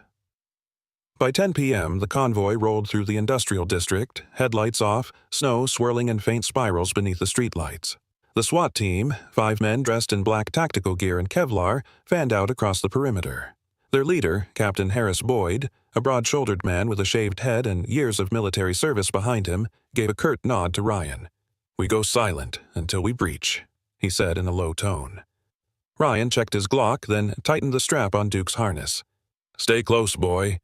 By 10 p.m., the convoy rolled through the industrial district, headlights off, snow swirling in faint spirals beneath the streetlights. The SWAT team, 5 men dressed in black tactical gear and Kevlar, fanned out across the perimeter. Their leader, Captain Harris Boyd, a broad-shouldered man with a shaved head and years of military service behind him, gave a curt nod to Ryan. "We go silent until we breach," he said in a low tone. Ryan checked his Glock, then tightened the strap on Duke's harness. "Stay close, boy."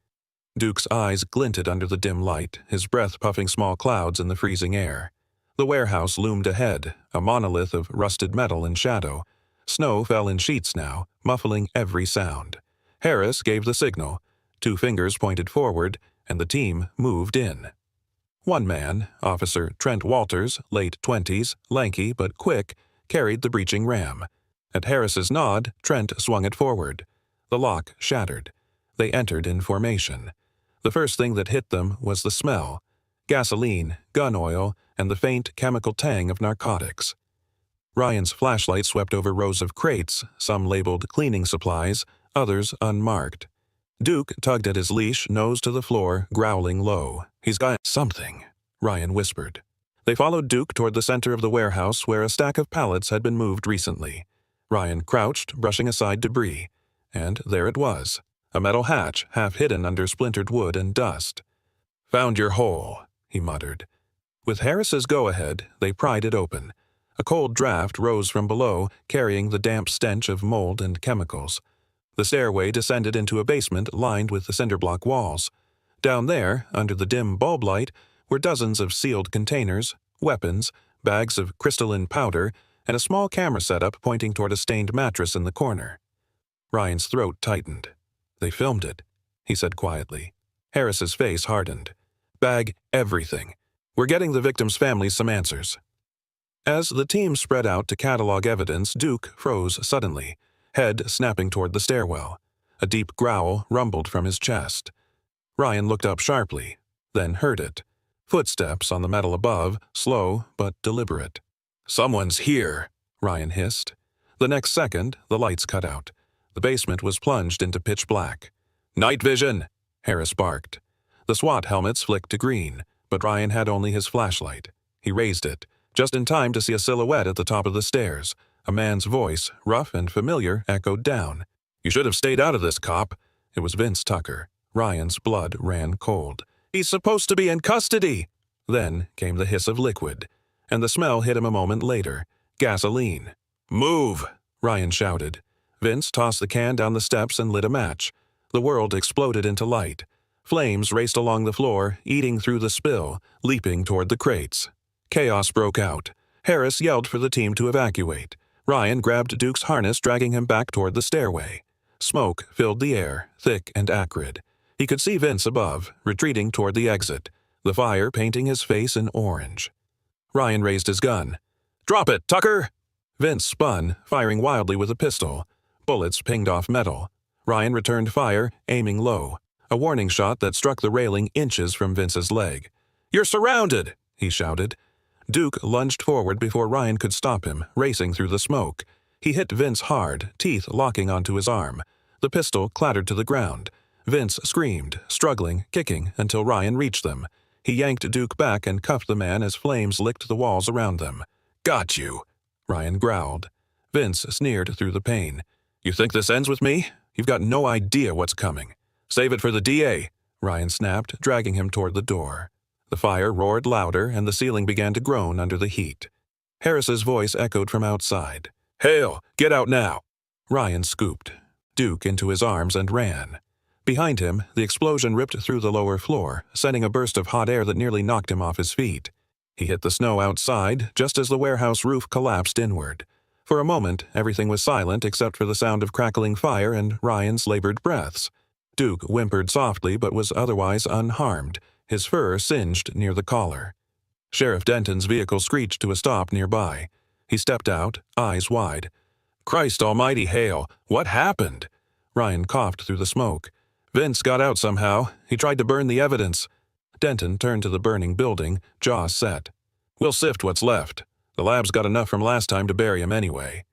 Duke's eyes glinted under the dim light, his breath puffing small clouds in the freezing air. The warehouse loomed ahead, a monolith of rusted metal in shadow. Snow fell in sheets now, muffling every sound. Harris gave the signal. 2 fingers pointed forward, and the team moved in. One man, Officer Trent Walters, late 20s, lanky but quick, carried the breaching ram. At Harris's nod, Trent swung it forward. The lock shattered. They entered in formation. The first thing that hit them was the smell. Gasoline, gun oil, and the faint chemical tang of narcotics. Ryan's flashlight swept over rows of crates, some labeled cleaning supplies, others unmarked. Duke tugged at his leash, nose to the floor, growling low. "He's got something," Ryan whispered. They followed Duke toward the center of the warehouse where a stack of pallets had been moved recently. Ryan crouched, brushing aside debris. And there it was, a metal hatch half hidden under splintered wood and dust. "Found your hole," he muttered. With Harris's go-ahead, they pried it open. A cold draft rose from below, carrying the damp stench of mold and chemicals. The stairway descended into a basement lined with the cinder-block walls. Down there, under the dim bulb light, were dozens of sealed containers, weapons, bags of crystalline powder, and a small camera setup pointing toward a stained mattress in the corner. Ryan's throat tightened. "They filmed it," he said quietly. Harris's face hardened. "Bag everything. We're getting the victims' families some answers." As the team spread out to catalog evidence, Duke froze suddenly, head snapping toward the stairwell. A deep growl rumbled from his chest. Ryan looked up sharply, then heard it. Footsteps on the metal above, slow but deliberate. "Someone's here," Ryan hissed. The next second, the lights cut out. The basement was plunged into pitch black. "Night vision!" Harris barked. The SWAT helmets flicked to green, but Ryan had only his flashlight. He raised it, just in time to see a silhouette at the top of the stairs. A man's voice, rough and familiar, echoed down. "You should have stayed out of this, cop." It was Vince Tucker. Ryan's blood ran cold. "He's supposed to be in custody!" Then came the hiss of liquid, and the smell hit him a moment later. Gasoline. "Move!" Ryan shouted. Vince tossed the can down the steps and lit a match. The world exploded into light. Flames raced along the floor, eating through the spill, leaping toward the crates. Chaos broke out. Harris yelled for the team to evacuate. Ryan grabbed Duke's harness, dragging him back toward the stairway. Smoke filled the air, thick and acrid. He could see Vince above, retreating toward the exit, the fire painting his face in orange. Ryan raised his gun. "Drop it, Tucker!" Vince spun, firing wildly with a pistol. Bullets pinged off metal. Ryan returned fire, aiming low. A warning shot that struck the railing inches from Vince's leg. "You're surrounded!" he shouted. Duke lunged forward before Ryan could stop him, racing through the smoke. He hit Vince hard, teeth locking onto his arm. The pistol clattered to the ground. Vince screamed, struggling, kicking, until Ryan reached them. He yanked Duke back and cuffed the man as flames licked the walls around them. "Got you," Ryan growled. Vince sneered through the pain. "You think this ends with me? You've got no idea what's coming. Save it for the DA," Ryan snapped, dragging him toward the door. The fire roared louder, and the ceiling began to groan under the heat. Harris's voice echoed from outside. "Hale, get out now!" Ryan scooped Duke into his arms and ran. Behind him, the explosion ripped through the lower floor, sending a burst of hot air that nearly knocked him off his feet. He hit the snow outside, just as the warehouse roof collapsed inward. For a moment, everything was silent except for the sound of crackling fire and Ryan's labored breaths. Duke whimpered softly but was otherwise unharmed, his fur singed near the collar. Sheriff Denton's vehicle screeched to a stop nearby. He stepped out, eyes wide. "Christ almighty, Hale, what happened?" Ryan coughed through the smoke. "Vince got out somehow. He tried to burn the evidence." Denton turned to the burning building, jaw set. "We'll sift what's left. The lab's got enough from last time to bury him anyway."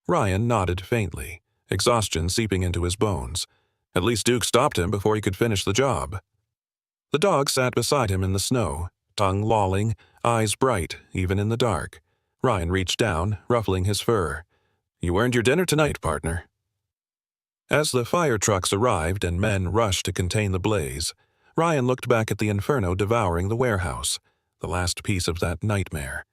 Ryan nodded faintly, exhaustion seeping into his bones. At least Duke stopped him before he could finish the job. The dog sat beside him in the snow, tongue lolling, eyes bright, even in the dark. Ryan reached down, ruffling his fur. "You earned your dinner tonight, partner." As the fire trucks arrived and men rushed to contain the blaze, Ryan looked back at the inferno devouring the warehouse, the last piece of that nightmare.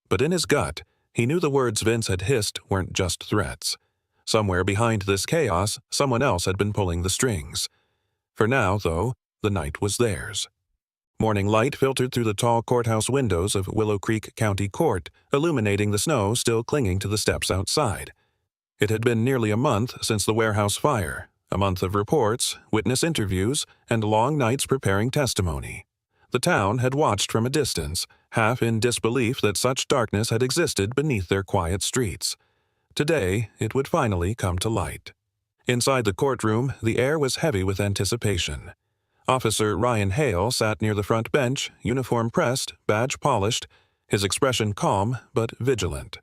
But in his gut, he knew the words Vince had hissed weren't just threats. Somewhere behind this chaos, someone else had been pulling the strings. For now, though, the night was theirs. Morning light filtered through the tall courthouse windows of Willow Creek County Court, illuminating the snow still clinging to the steps outside. It had been nearly a month since the warehouse fire, a month of reports, witness interviews, and long nights preparing testimony. The town had watched from a distance, half in disbelief that such darkness had existed beneath their quiet streets. Today, it would finally come to light. Inside the courtroom, the air was heavy with anticipation. Officer Ryan Hale sat near the front bench, uniform pressed, badge polished, his expression calm but vigilant.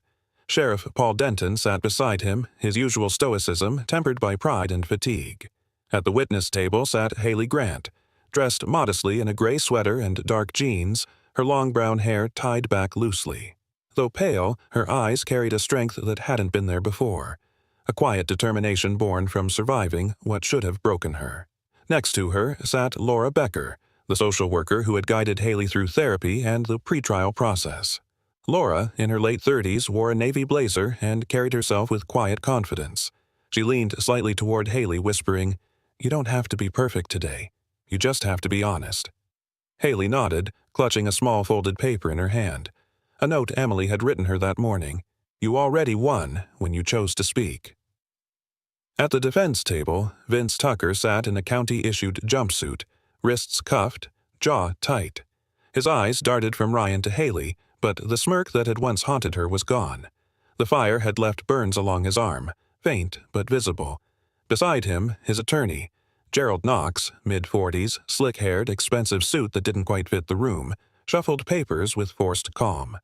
Sheriff Paul Denton sat beside him, his usual stoicism tempered by pride and fatigue. At the witness table sat Haley Grant, dressed modestly in a gray sweater and dark jeans, her long brown hair tied back loosely. Though pale, her eyes carried a strength that hadn't been there before, a quiet determination born from surviving what should have broken her. Next to her sat Laura Becker, the social worker who had guided Haley through therapy and the pretrial process. Laura, in her late 30s, wore a navy blazer and carried herself with quiet confidence. She leaned slightly toward Haley, whispering, "You don't have to be perfect today. You just have to be honest." Haley nodded, clutching a small folded paper in her hand. A note Emily had written her that morning. "You already won when you chose to speak." At the defense table, Vince Tucker sat in a county-issued jumpsuit, wrists cuffed, jaw tight. His eyes darted from Ryan to Haley, but the smirk that had once haunted her was gone. The fire had left burns along his arm, faint but visible. Beside him, his attorney, Gerald Knox, mid-40s, slick-haired, expensive suit that didn't quite fit the room, shuffled papers with forced calm.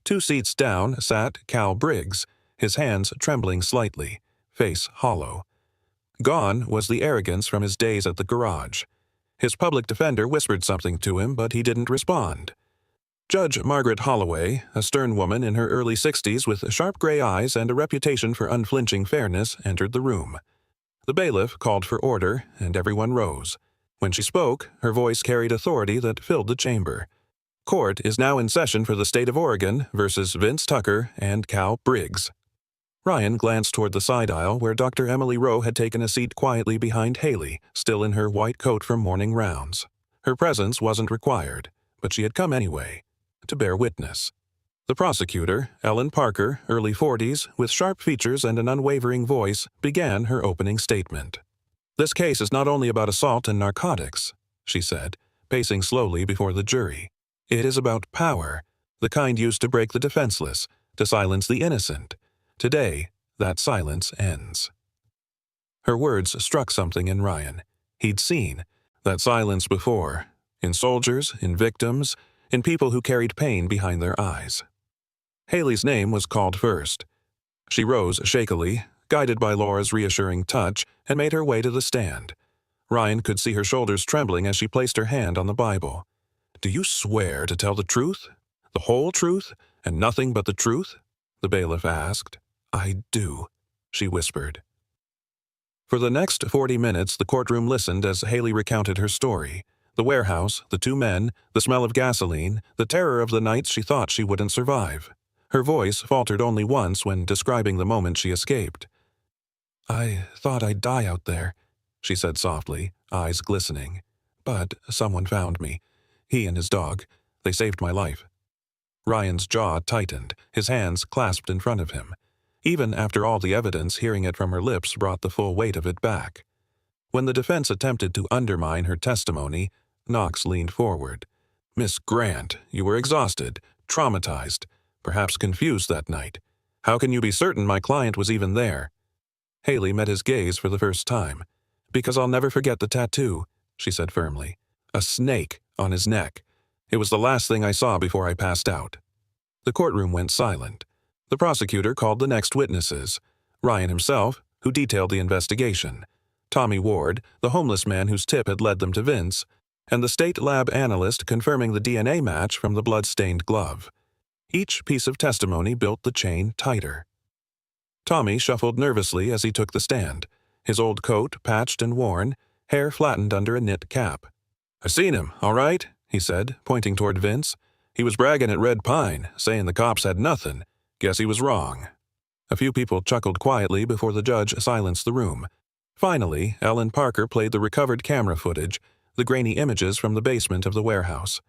2 seats down sat Cal Briggs, his hands trembling slightly, face hollow. Gone was the arrogance from his days at the garage. His public defender whispered something to him, but he didn't respond. Judge Margaret Holloway, a stern woman in her early 60s with sharp gray eyes and a reputation for unflinching fairness, entered the room. The bailiff called for order, and everyone rose. When she spoke, her voice carried authority that filled the chamber. Court is now in session for the state of Oregon versus Vince Tucker and Cal Briggs. Ryan glanced toward the side aisle where Dr. Emily Rowe had taken a seat quietly behind Haley, still in her white coat from morning rounds. Her presence wasn't required, but she had come anyway, to bear witness. The prosecutor, Ellen Parker, early 40s, with sharp features and an unwavering voice, began her opening statement. "This case is not only about assault and narcotics," she said, pacing slowly before the jury. "It is about power, the kind used to break the defenseless, to silence the innocent. Today, that silence ends." Her words struck something in Ryan. He'd seen that silence before, in soldiers, in victims, in people who carried pain behind their eyes. Haley's name was called first. She rose shakily, guided by Laura's reassuring touch, and made her way to the stand. Ryan could see her shoulders trembling as she placed her hand on the Bible. "Do you swear to tell the truth? The whole truth, and nothing but the truth?" the bailiff asked. "I do," she whispered. For the next 40 minutes, the courtroom listened as Haley recounted her story. The warehouse, the 2 men, the smell of gasoline, the terror of the nights she thought she wouldn't survive. Her voice faltered only once when describing the moment she escaped. "I thought I'd die out there," she said softly, eyes glistening. "But someone found me. He and his dog. They saved my life." Ryan's jaw tightened, his hands clasped in front of him. Even after all the evidence, hearing it from her lips brought the full weight of it back. When the defense attempted to undermine her testimony, Knox leaned forward. "Miss Grant, you were exhausted, traumatized, perhaps confused that night. How can you be certain my client was even there?" Haley met his gaze for the first time. "Because I'll never forget the tattoo," she said firmly. "A snake on his neck. It was the last thing I saw before I passed out." The courtroom went silent. The prosecutor called the next witnesses. Ryan himself, who detailed the investigation. Tommy Ward, the homeless man whose tip had led them to Vince, and the state lab analyst confirming the DNA match from the blood-stained glove. Each piece of testimony built the chain tighter. Tommy shuffled nervously as he took the stand, his old coat patched and worn, hair flattened under a knit cap. "I seen him, all right," he said, pointing toward Vince. He was bragging at Red Pine, saying the cops had nothing. Guess he was wrong. A few people chuckled quietly before the judge silenced the room. Finally, Ellen Parker played the recovered camera footage, the grainy images from the basement of the warehouse.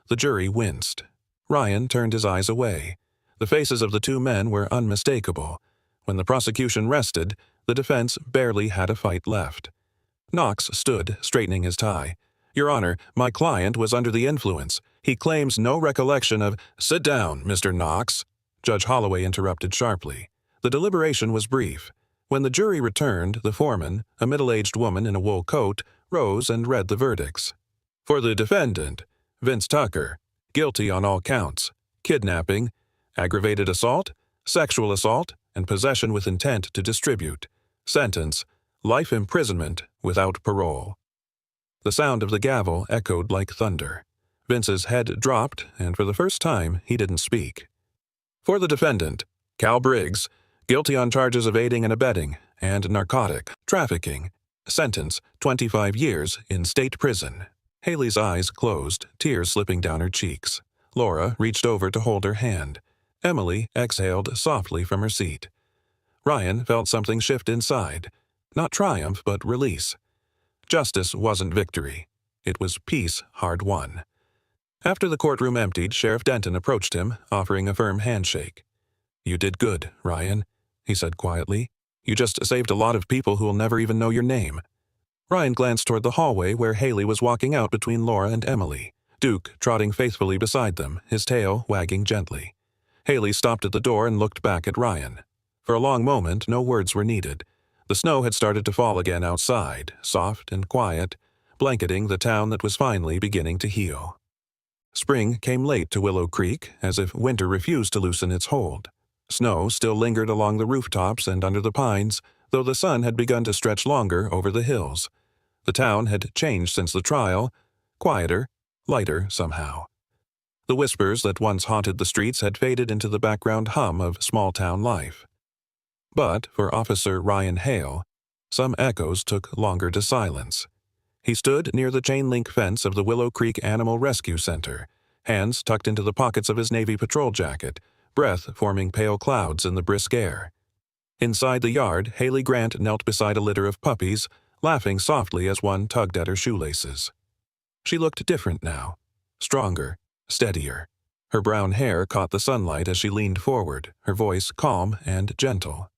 The jury winced. Ryan turned his eyes away. The faces of the two men were unmistakable. When the prosecution rested, the defense barely had a fight left. Knox stood, straightening his tie. "Your Honor, my client was under the influence. He claims no recollection of—" "Sit down, Mr. Knox," Judge Holloway interrupted sharply. The deliberation was brief. When the jury returned, the foreman, a middle-aged woman in a wool coat, rose and read the verdicts. For the defendant, Vince Tucker, guilty on all counts: kidnapping, aggravated assault, sexual assault, and possession with intent to distribute. Sentence: life imprisonment without parole. The sound of the gavel echoed like thunder. Vince's head dropped, and for the first time he didn't speak. For the defendant, Cal Briggs, guilty on charges of aiding and abetting and narcotic trafficking. Sentence: 25 years in state prison. Haley's eyes closed, tears slipping down her cheeks. Laura reached over to hold her hand. Emily exhaled softly from her seat. Ryan felt something shift inside. Not triumph, but release. Justice wasn't victory. It was peace hard won. After the courtroom emptied, Sheriff Denton approached him, offering a firm handshake. "You did good, Ryan," he said quietly. "You just saved a lot of people who'll never even know your name." Ryan glanced toward the hallway where Haley was walking out between Laura and Emily, Duke trotting faithfully beside them, his tail wagging gently. Haley stopped at the door and looked back at Ryan. For a long moment, no words were needed. The snow had started to fall again outside, soft and quiet, blanketing the town that was finally beginning to heal. Spring came late to Willow Creek, as if winter refused to loosen its hold. Snow still lingered along the rooftops and under the pines, though the sun had begun to stretch longer over the hills. The town had changed since the trial, quieter, lighter somehow. The whispers that once haunted the streets had faded into the background hum of small-town life. But for Officer Ryan Hale, some echoes took longer to silence. He stood near the chain-link fence of the Willow Creek Animal Rescue Center, hands tucked into the pockets of his Navy patrol jacket, breath forming pale clouds in the brisk air. Inside the yard, Haley Grant knelt beside a litter of puppies, laughing softly as one tugged at her shoelaces. She looked different now, stronger, steadier. Her brown hair caught the sunlight as she leaned forward, her voice calm and gentle.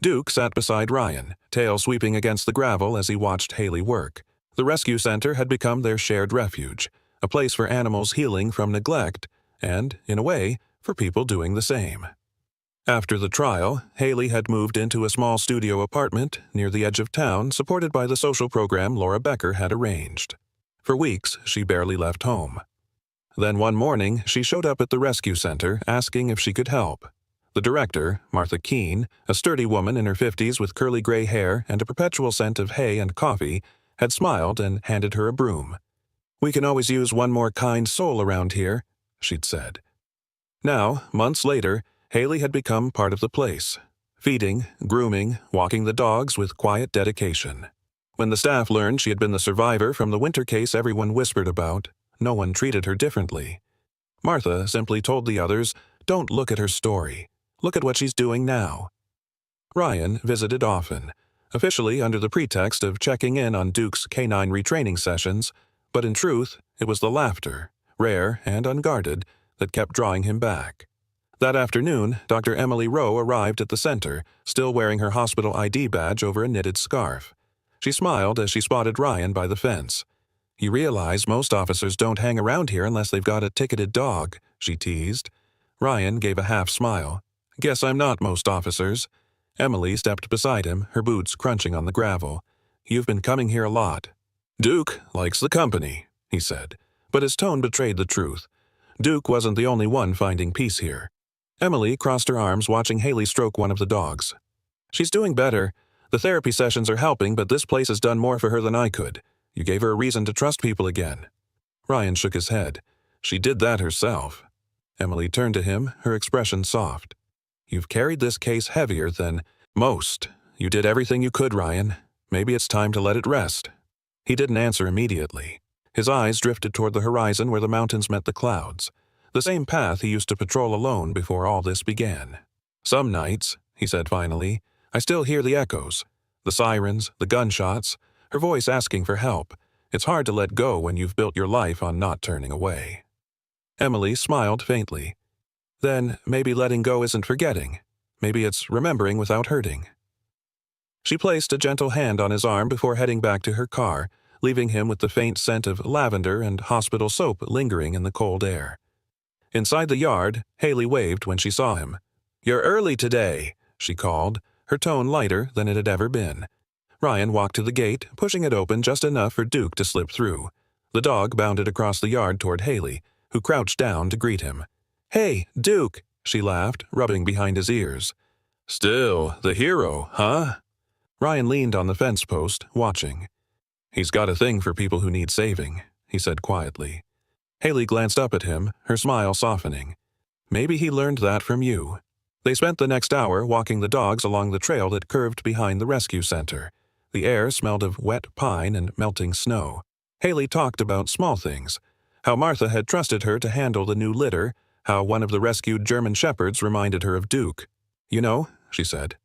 Duke sat beside Ryan, tail sweeping against the gravel as he watched Haley work. The rescue center had become their shared refuge, a place for animals healing from neglect and, in a way, for people doing the same. After the trial, Haley had moved into a small studio apartment near the edge of town, supported by the social program Laura Becker had arranged. For weeks, she barely left home. Then one morning, she showed up at the rescue center, asking if she could help. The director, Martha Keene, a sturdy woman in her 50s with curly gray hair and a perpetual scent of hay and coffee, had smiled and handed her a broom. "We can always use one more kind soul around here," she'd said. Now, months later, Haley had become part of the place, feeding, grooming, walking the dogs with quiet dedication. When the staff learned she had been the survivor from the winter case everyone whispered about, no one treated her differently. Martha simply told the others, "Don't look at her story. Look at what she's doing now." Ryan visited often, officially under the pretext of checking in on Duke's canine retraining sessions, but in truth, it was the laughter, rare and unguarded, that kept drawing him back. That afternoon, Dr. Emily Rowe arrived at the center, still wearing her hospital ID badge over a knitted scarf. She smiled as she spotted Ryan by the fence. "You realize most officers don't hang around here unless they've got a ticketed dog," she teased. Ryan gave a half smile. "Guess I'm not most officers." Emily stepped beside him, her boots crunching on the gravel. "You've been coming here a lot." "Duke likes the company," he said, but his tone betrayed the truth. Duke wasn't the only one finding peace here. Emily crossed her arms, watching Haley stroke one of the dogs. "She's doing better. The therapy sessions are helping, but this place has done more for her than I could. You gave her a reason to trust people again." Ryan shook his head. "She did that herself." Emily turned to him, her expression soft. "You've carried this case heavier than most. You did everything you could, Ryan. Maybe it's time to let it rest." He didn't answer immediately. His eyes drifted toward the horizon where the mountains met the clouds. The same path he used to patrol alone before all this began. "Some nights," he said finally, "I still hear the echoes. The sirens, the gunshots, her voice asking for help. It's hard to let go when you've built your life on not turning away." Emily smiled faintly. "Then maybe letting go isn't forgetting. Maybe it's remembering without hurting." She placed a gentle hand on his arm before heading back to her car, leaving him with the faint scent of lavender and hospital soap lingering in the cold air. Inside the yard, Haley waved when she saw him. "You're early today," she called, her tone lighter than it had ever been. Ryan walked to the gate, pushing it open just enough for Duke to slip through. The dog bounded across the yard toward Haley, who crouched down to greet him. "Hey, Duke," she laughed, rubbing behind his ears. "Still, the hero, huh?" Ryan leaned on the fence post, watching. "He's got a thing for people who need saving," he said quietly. Haley glanced up at him, her smile softening. "Maybe he learned that from you." They spent the next hour walking the dogs along the trail that curved behind the rescue center. The air smelled of wet pine and melting snow. Haley talked about small things, how Martha had trusted her to handle the new litter, how one of the rescued German shepherds reminded her of Duke. "You know," she said,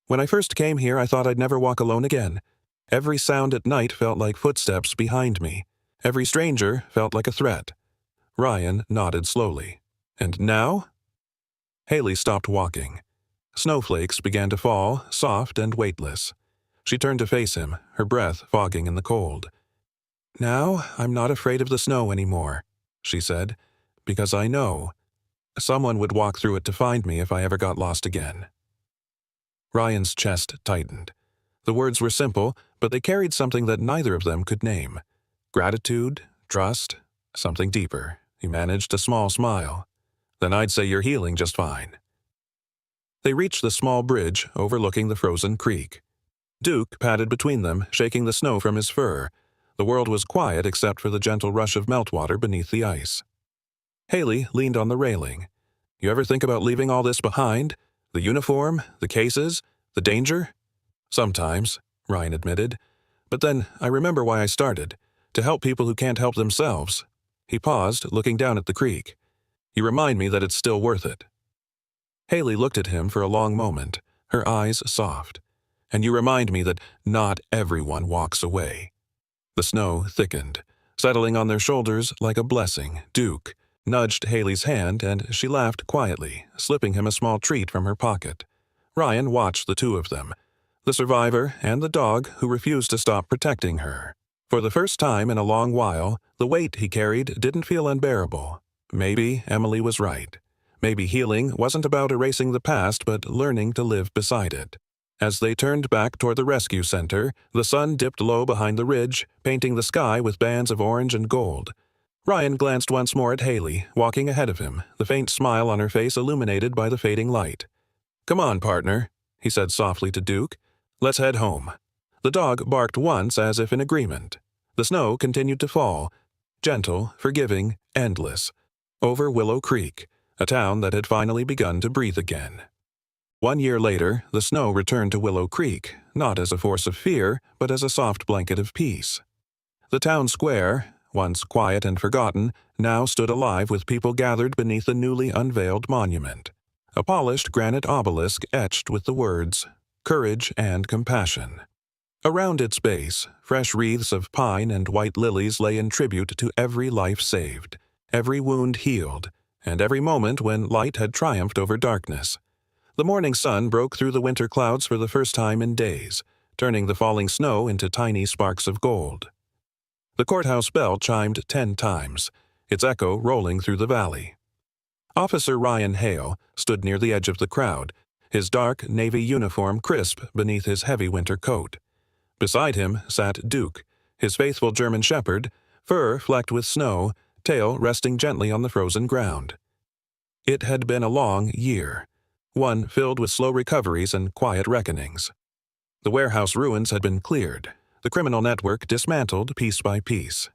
"when I first came here I thought I'd never walk alone again. Every sound at night felt like footsteps behind me. Every stranger felt like a threat." Ryan nodded slowly. "And now?" Haley stopped walking. Snowflakes began to fall, soft and weightless. She turned to face him, her breath fogging in the cold. "Now I'm not afraid of the snow anymore," she said, "because I know someone would walk through it to find me if I ever got lost again." Ryan's chest tightened. The words were simple, but they carried something that neither of them could name. Gratitude, trust, something deeper. He managed a small smile. "Then I'd say you're healing just fine." They reached the small bridge overlooking the frozen creek. Duke padded between them, shaking the snow from his fur. The world was quiet except for the gentle rush of meltwater beneath the ice. Haley leaned on the railing. "You ever think about leaving all this behind? The uniform, the cases, the danger?" "Sometimes," Ryan admitted. "But then I remember why I started. To help people who can't help themselves." He paused, looking down at the creek. "You remind me that it's still worth it." Haley looked at him for a long moment, her eyes soft. "And you remind me that not everyone walks away." The snow thickened, settling on their shoulders like a blessing. Duke nudged Haley's hand, and she laughed quietly, slipping him a small treat from her pocket. Ryan watched the two of them, the survivor and the dog who refused to stop protecting her. For the first time in a long while, the weight he carried didn't feel unbearable. Maybe Emily was right. Maybe healing wasn't about erasing the past, but learning to live beside it. As they turned back toward the rescue center, the sun dipped low behind the ridge, painting the sky with bands of orange and gold. Ryan glanced once more at Haley, walking ahead of him, the faint smile on her face illuminated by the fading light. "Come on, partner," he said softly to Duke. "Let's head home." The dog barked once as if in agreement. The snow continued to fall, gentle, forgiving, endless, over Willow Creek, a town that had finally begun to breathe again. 1 year later, the snow returned to Willow Creek, not as a force of fear, but as a soft blanket of peace. The town square, once quiet and forgotten, now stood alive with people gathered beneath a newly unveiled monument. A polished granite obelisk etched with the words, "Courage and Compassion." Around its base, fresh wreaths of pine and white lilies lay in tribute to every life saved, every wound healed, and every moment when light had triumphed over darkness. The morning sun broke through the winter clouds for the first time in days, turning the falling snow into tiny sparks of gold. The courthouse bell chimed 10 times, its echo rolling through the valley. Officer Ryan Hale stood near the edge of the crowd, his dark navy uniform crisp beneath his heavy winter coat. Beside him sat Duke, his faithful German shepherd, fur flecked with snow, tail resting gently on the frozen ground. It had been a long year, one filled with slow recoveries and quiet reckonings. The warehouse ruins had been cleared, the criminal network dismantled piece by piece.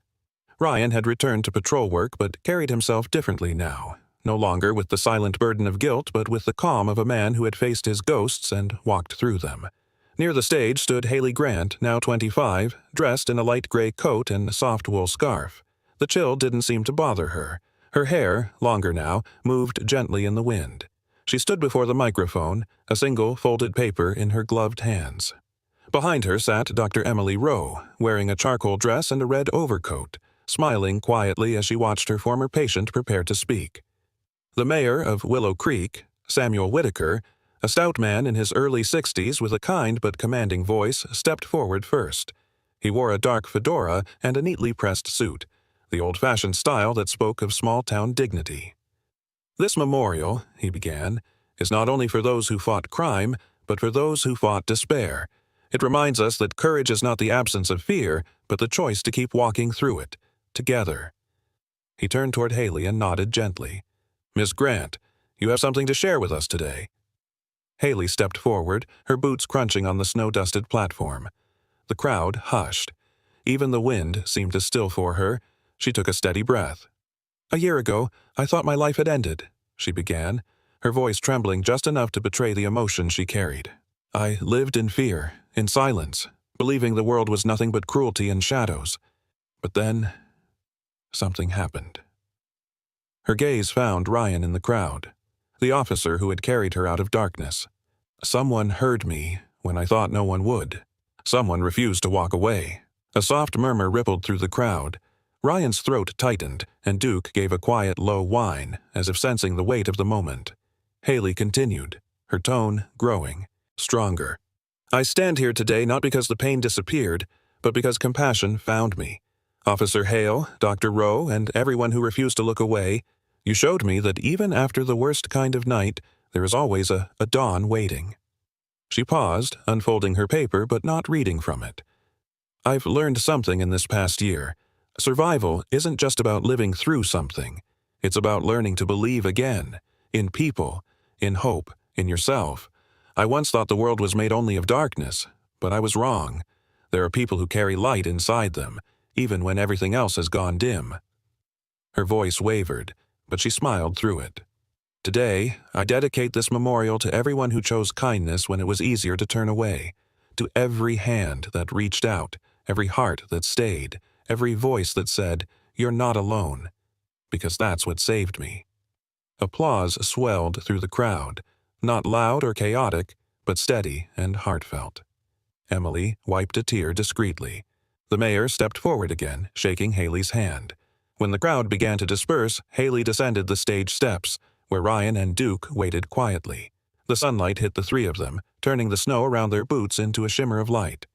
Ryan had returned to patrol work but carried himself differently now, no longer with the silent burden of guilt but with the calm of a man who had faced his ghosts and walked through them. Near the stage stood Haley Grant, now 25, dressed in a light gray coat and soft wool scarf. The chill didn't seem to bother her. Her hair, longer now, moved gently in the wind. She stood before the microphone, a single folded paper in her gloved hands. Behind her sat Dr. Emily Rowe, wearing a charcoal dress and a red overcoat, smiling quietly as she watched her former patient prepare to speak. The mayor of Willow Creek, Samuel Whitaker, a stout man in his early 60s with a kind but commanding voice, stepped forward first. He wore a dark fedora and a neatly pressed suit, the old-fashioned style that spoke of small-town dignity. "This memorial," he began, "is not only for those who fought crime, but for those who fought despair. It reminds us that courage is not the absence of fear, but the choice to keep walking through it, together." He turned toward Haley and nodded gently. "Miss Grant, you have something to share with us today." Haley stepped forward, her boots crunching on the snow-dusted platform. The crowd hushed. Even the wind seemed to still for her. She took a steady breath. "A year ago, I thought my life had ended," she began, her voice trembling just enough to betray the emotion she carried. "I lived in fear, in silence, believing the world was nothing but cruelty and shadows. But then, something happened." Her gaze found Ryan in the crowd, the officer who had carried her out of darkness. "Someone heard me when I thought no one would. Someone refused to walk away." A soft murmur rippled through the crowd. Ryan's throat tightened, and Duke gave a quiet, low whine, as if sensing the weight of the moment. Haley continued, her tone growing, stronger. "I stand here today not because the pain disappeared, but because compassion found me. Officer Hale, Dr. Rowe, and everyone who refused to look away, you showed me that even after the worst kind of night, there is always a dawn waiting." She paused, unfolding her paper but not reading from it. "I've learned something in this past year. Survival isn't just about living through something. It's about learning to believe again, in people, in hope, in yourself. I once thought the world was made only of darkness, but I was wrong. There are people who carry light inside them, even when everything else has gone dim." Her voice wavered, but she smiled through it. "Today, I dedicate this memorial to everyone who chose kindness when it was easier to turn away, to every hand that reached out, every heart that stayed, every voice that said, 'You're not alone,' because that's what saved me." Applause swelled through the crowd, not loud or chaotic, but steady and heartfelt. Emily wiped a tear discreetly. The mayor stepped forward again, shaking Haley's hand. When the crowd began to disperse, Haley descended the stage steps, where Ryan and Duke waited quietly. The sunlight hit the three of them, turning the snow around their boots into a shimmer of light.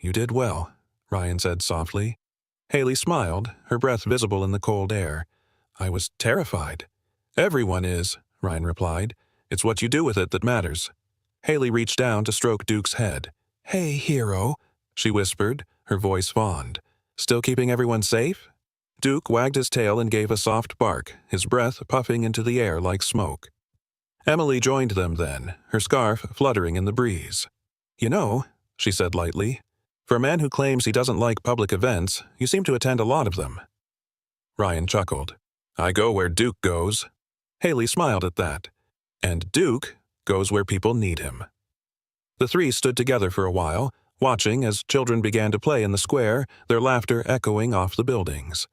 "You did well," Ryan said softly. Haley smiled, her breath visible in the cold air. "I was terrified." "Everyone is," Ryan replied. "It's what you do with it that matters." Haley reached down to stroke Duke's head. "Hey, hero," she whispered, her voice fond. "Still keeping everyone safe?" Duke wagged his tail and gave a soft bark, his breath puffing into the air like smoke. Emily joined them then, her scarf fluttering in the breeze. "You know," she said lightly, "for a man who claims he doesn't like public events, you seem to attend a lot of them." Ryan chuckled. "I go where Duke goes." Haley smiled at that. "And Duke goes where people need him." The three stood together for a while, watching as children began to play in the square, their laughter echoing off the buildings.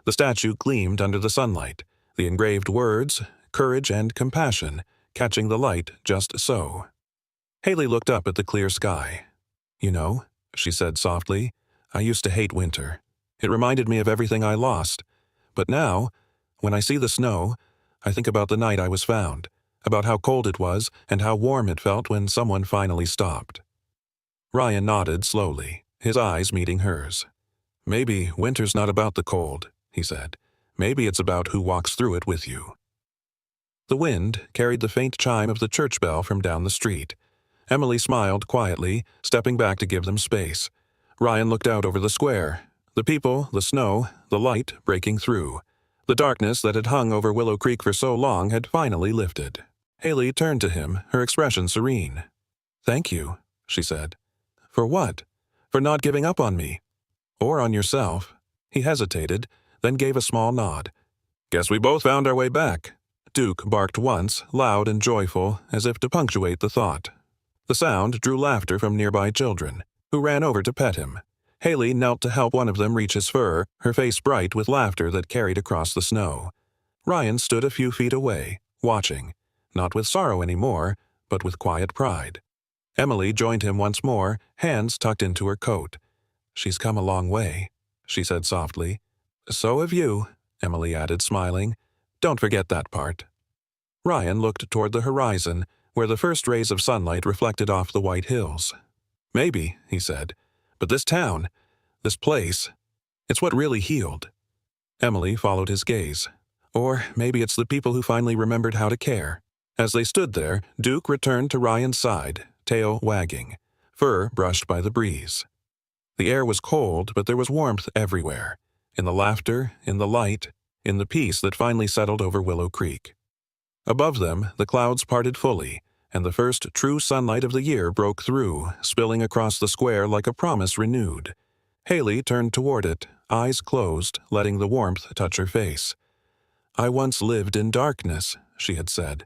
The statue gleamed under the sunlight, the engraved words, courage and compassion, catching the light just so. Haley looked up at the clear sky. "You know," she said softly, "I used to hate winter. It reminded me of everything I lost. But now, when I see the snow, I think about the night I was found, about how cold it was and how warm it felt when someone finally stopped." Ryan nodded slowly, his eyes meeting hers. "Maybe winter's not about the cold," he said. "Maybe it's about who walks through it with you." The wind carried the faint chime of the church bell from down the street. Emily smiled quietly, stepping back to give them space. Ryan looked out over the square. The people, the snow, the light breaking through. The darkness that had hung over Willow Creek for so long had finally lifted. Haley turned to him, her expression serene. "Thank you," she said. "For what? For not giving up on me? Or on yourself?" He hesitated, then gave a small nod. "Guess we both found our way back." Duke barked once, loud and joyful, as if to punctuate the thought. The sound drew laughter from nearby children, who ran over to pet him. Haley knelt to help one of them reach his fur, her face bright with laughter that carried across the snow. Ryan stood a few feet away, watching, not with sorrow anymore, but with quiet pride. Emily joined him once more, hands tucked into her coat. "She's come a long way," she said softly. "So have you," Emily added, smiling. "Don't forget that part." Ryan looked toward the horizon, where the first rays of sunlight reflected off the white hills. "Maybe," he said, "but this town, this place, it's what really healed." Emily followed his gaze. "Or maybe it's the people who finally remembered how to care." As they stood there, Duke returned to Ryan's side, tail wagging, fur brushed by the breeze. The air was cold, but there was warmth everywhere, in the laughter, in the light, in the peace that finally settled over Willow Creek. Above them, the clouds parted fully, and the first true sunlight of the year broke through, spilling across the square like a promise renewed. Haley turned toward it, eyes closed, letting the warmth touch her face. "I once lived in darkness," she had said,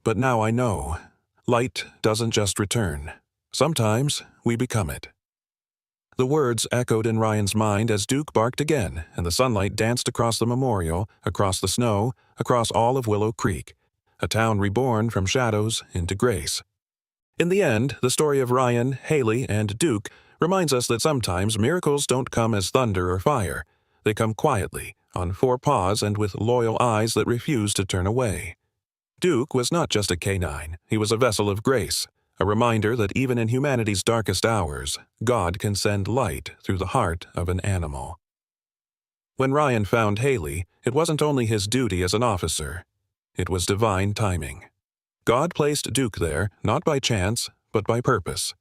"but now I know. Light doesn't just return. Sometimes we become it." The words echoed in Ryan's mind as Duke barked again, and the sunlight danced across the memorial, across the snow, across all of Willow Creek, a town reborn from shadows into grace. In the end, the story of Ryan, Haley, and Duke reminds us that sometimes miracles don't come as thunder or fire. They come quietly, on four paws and with loyal eyes that refuse to turn away. Duke was not just a canine, he was a vessel of grace, a reminder that even in humanity's darkest hours, God can send light through the heart of an animal. When Ryan found Haley, it wasn't only his duty as an officer. It was divine timing. God placed Duke there, not by chance, but by purpose.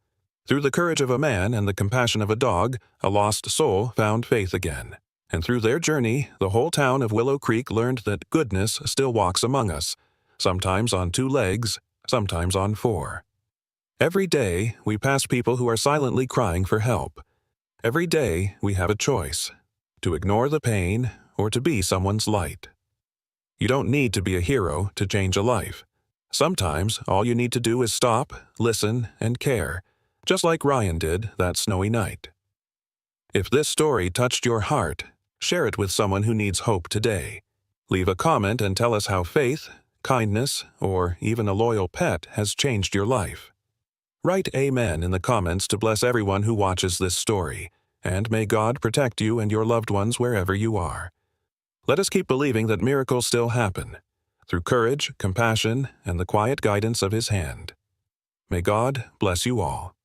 Through the courage of a man and the compassion of a dog, a lost soul found faith again. And through their journey, the whole town of Willow Creek learned that goodness still walks among us, sometimes on two legs, sometimes on four. Every day, we pass people who are silently crying for help. Every day, we have a choice, to ignore the pain or to be someone's light. You don't need to be a hero to change a life. Sometimes, all you need to do is stop, listen, and care, just like Ryan did that snowy night. If this story touched your heart, share it with someone who needs hope today. Leave a comment and tell us how faith, kindness, or even a loyal pet has changed your life. Write Amen in the comments to bless everyone who watches this story, and may God protect you and your loved ones wherever you are. Let us keep believing that miracles still happen, through courage, compassion, and the quiet guidance of His hand. May God bless you all.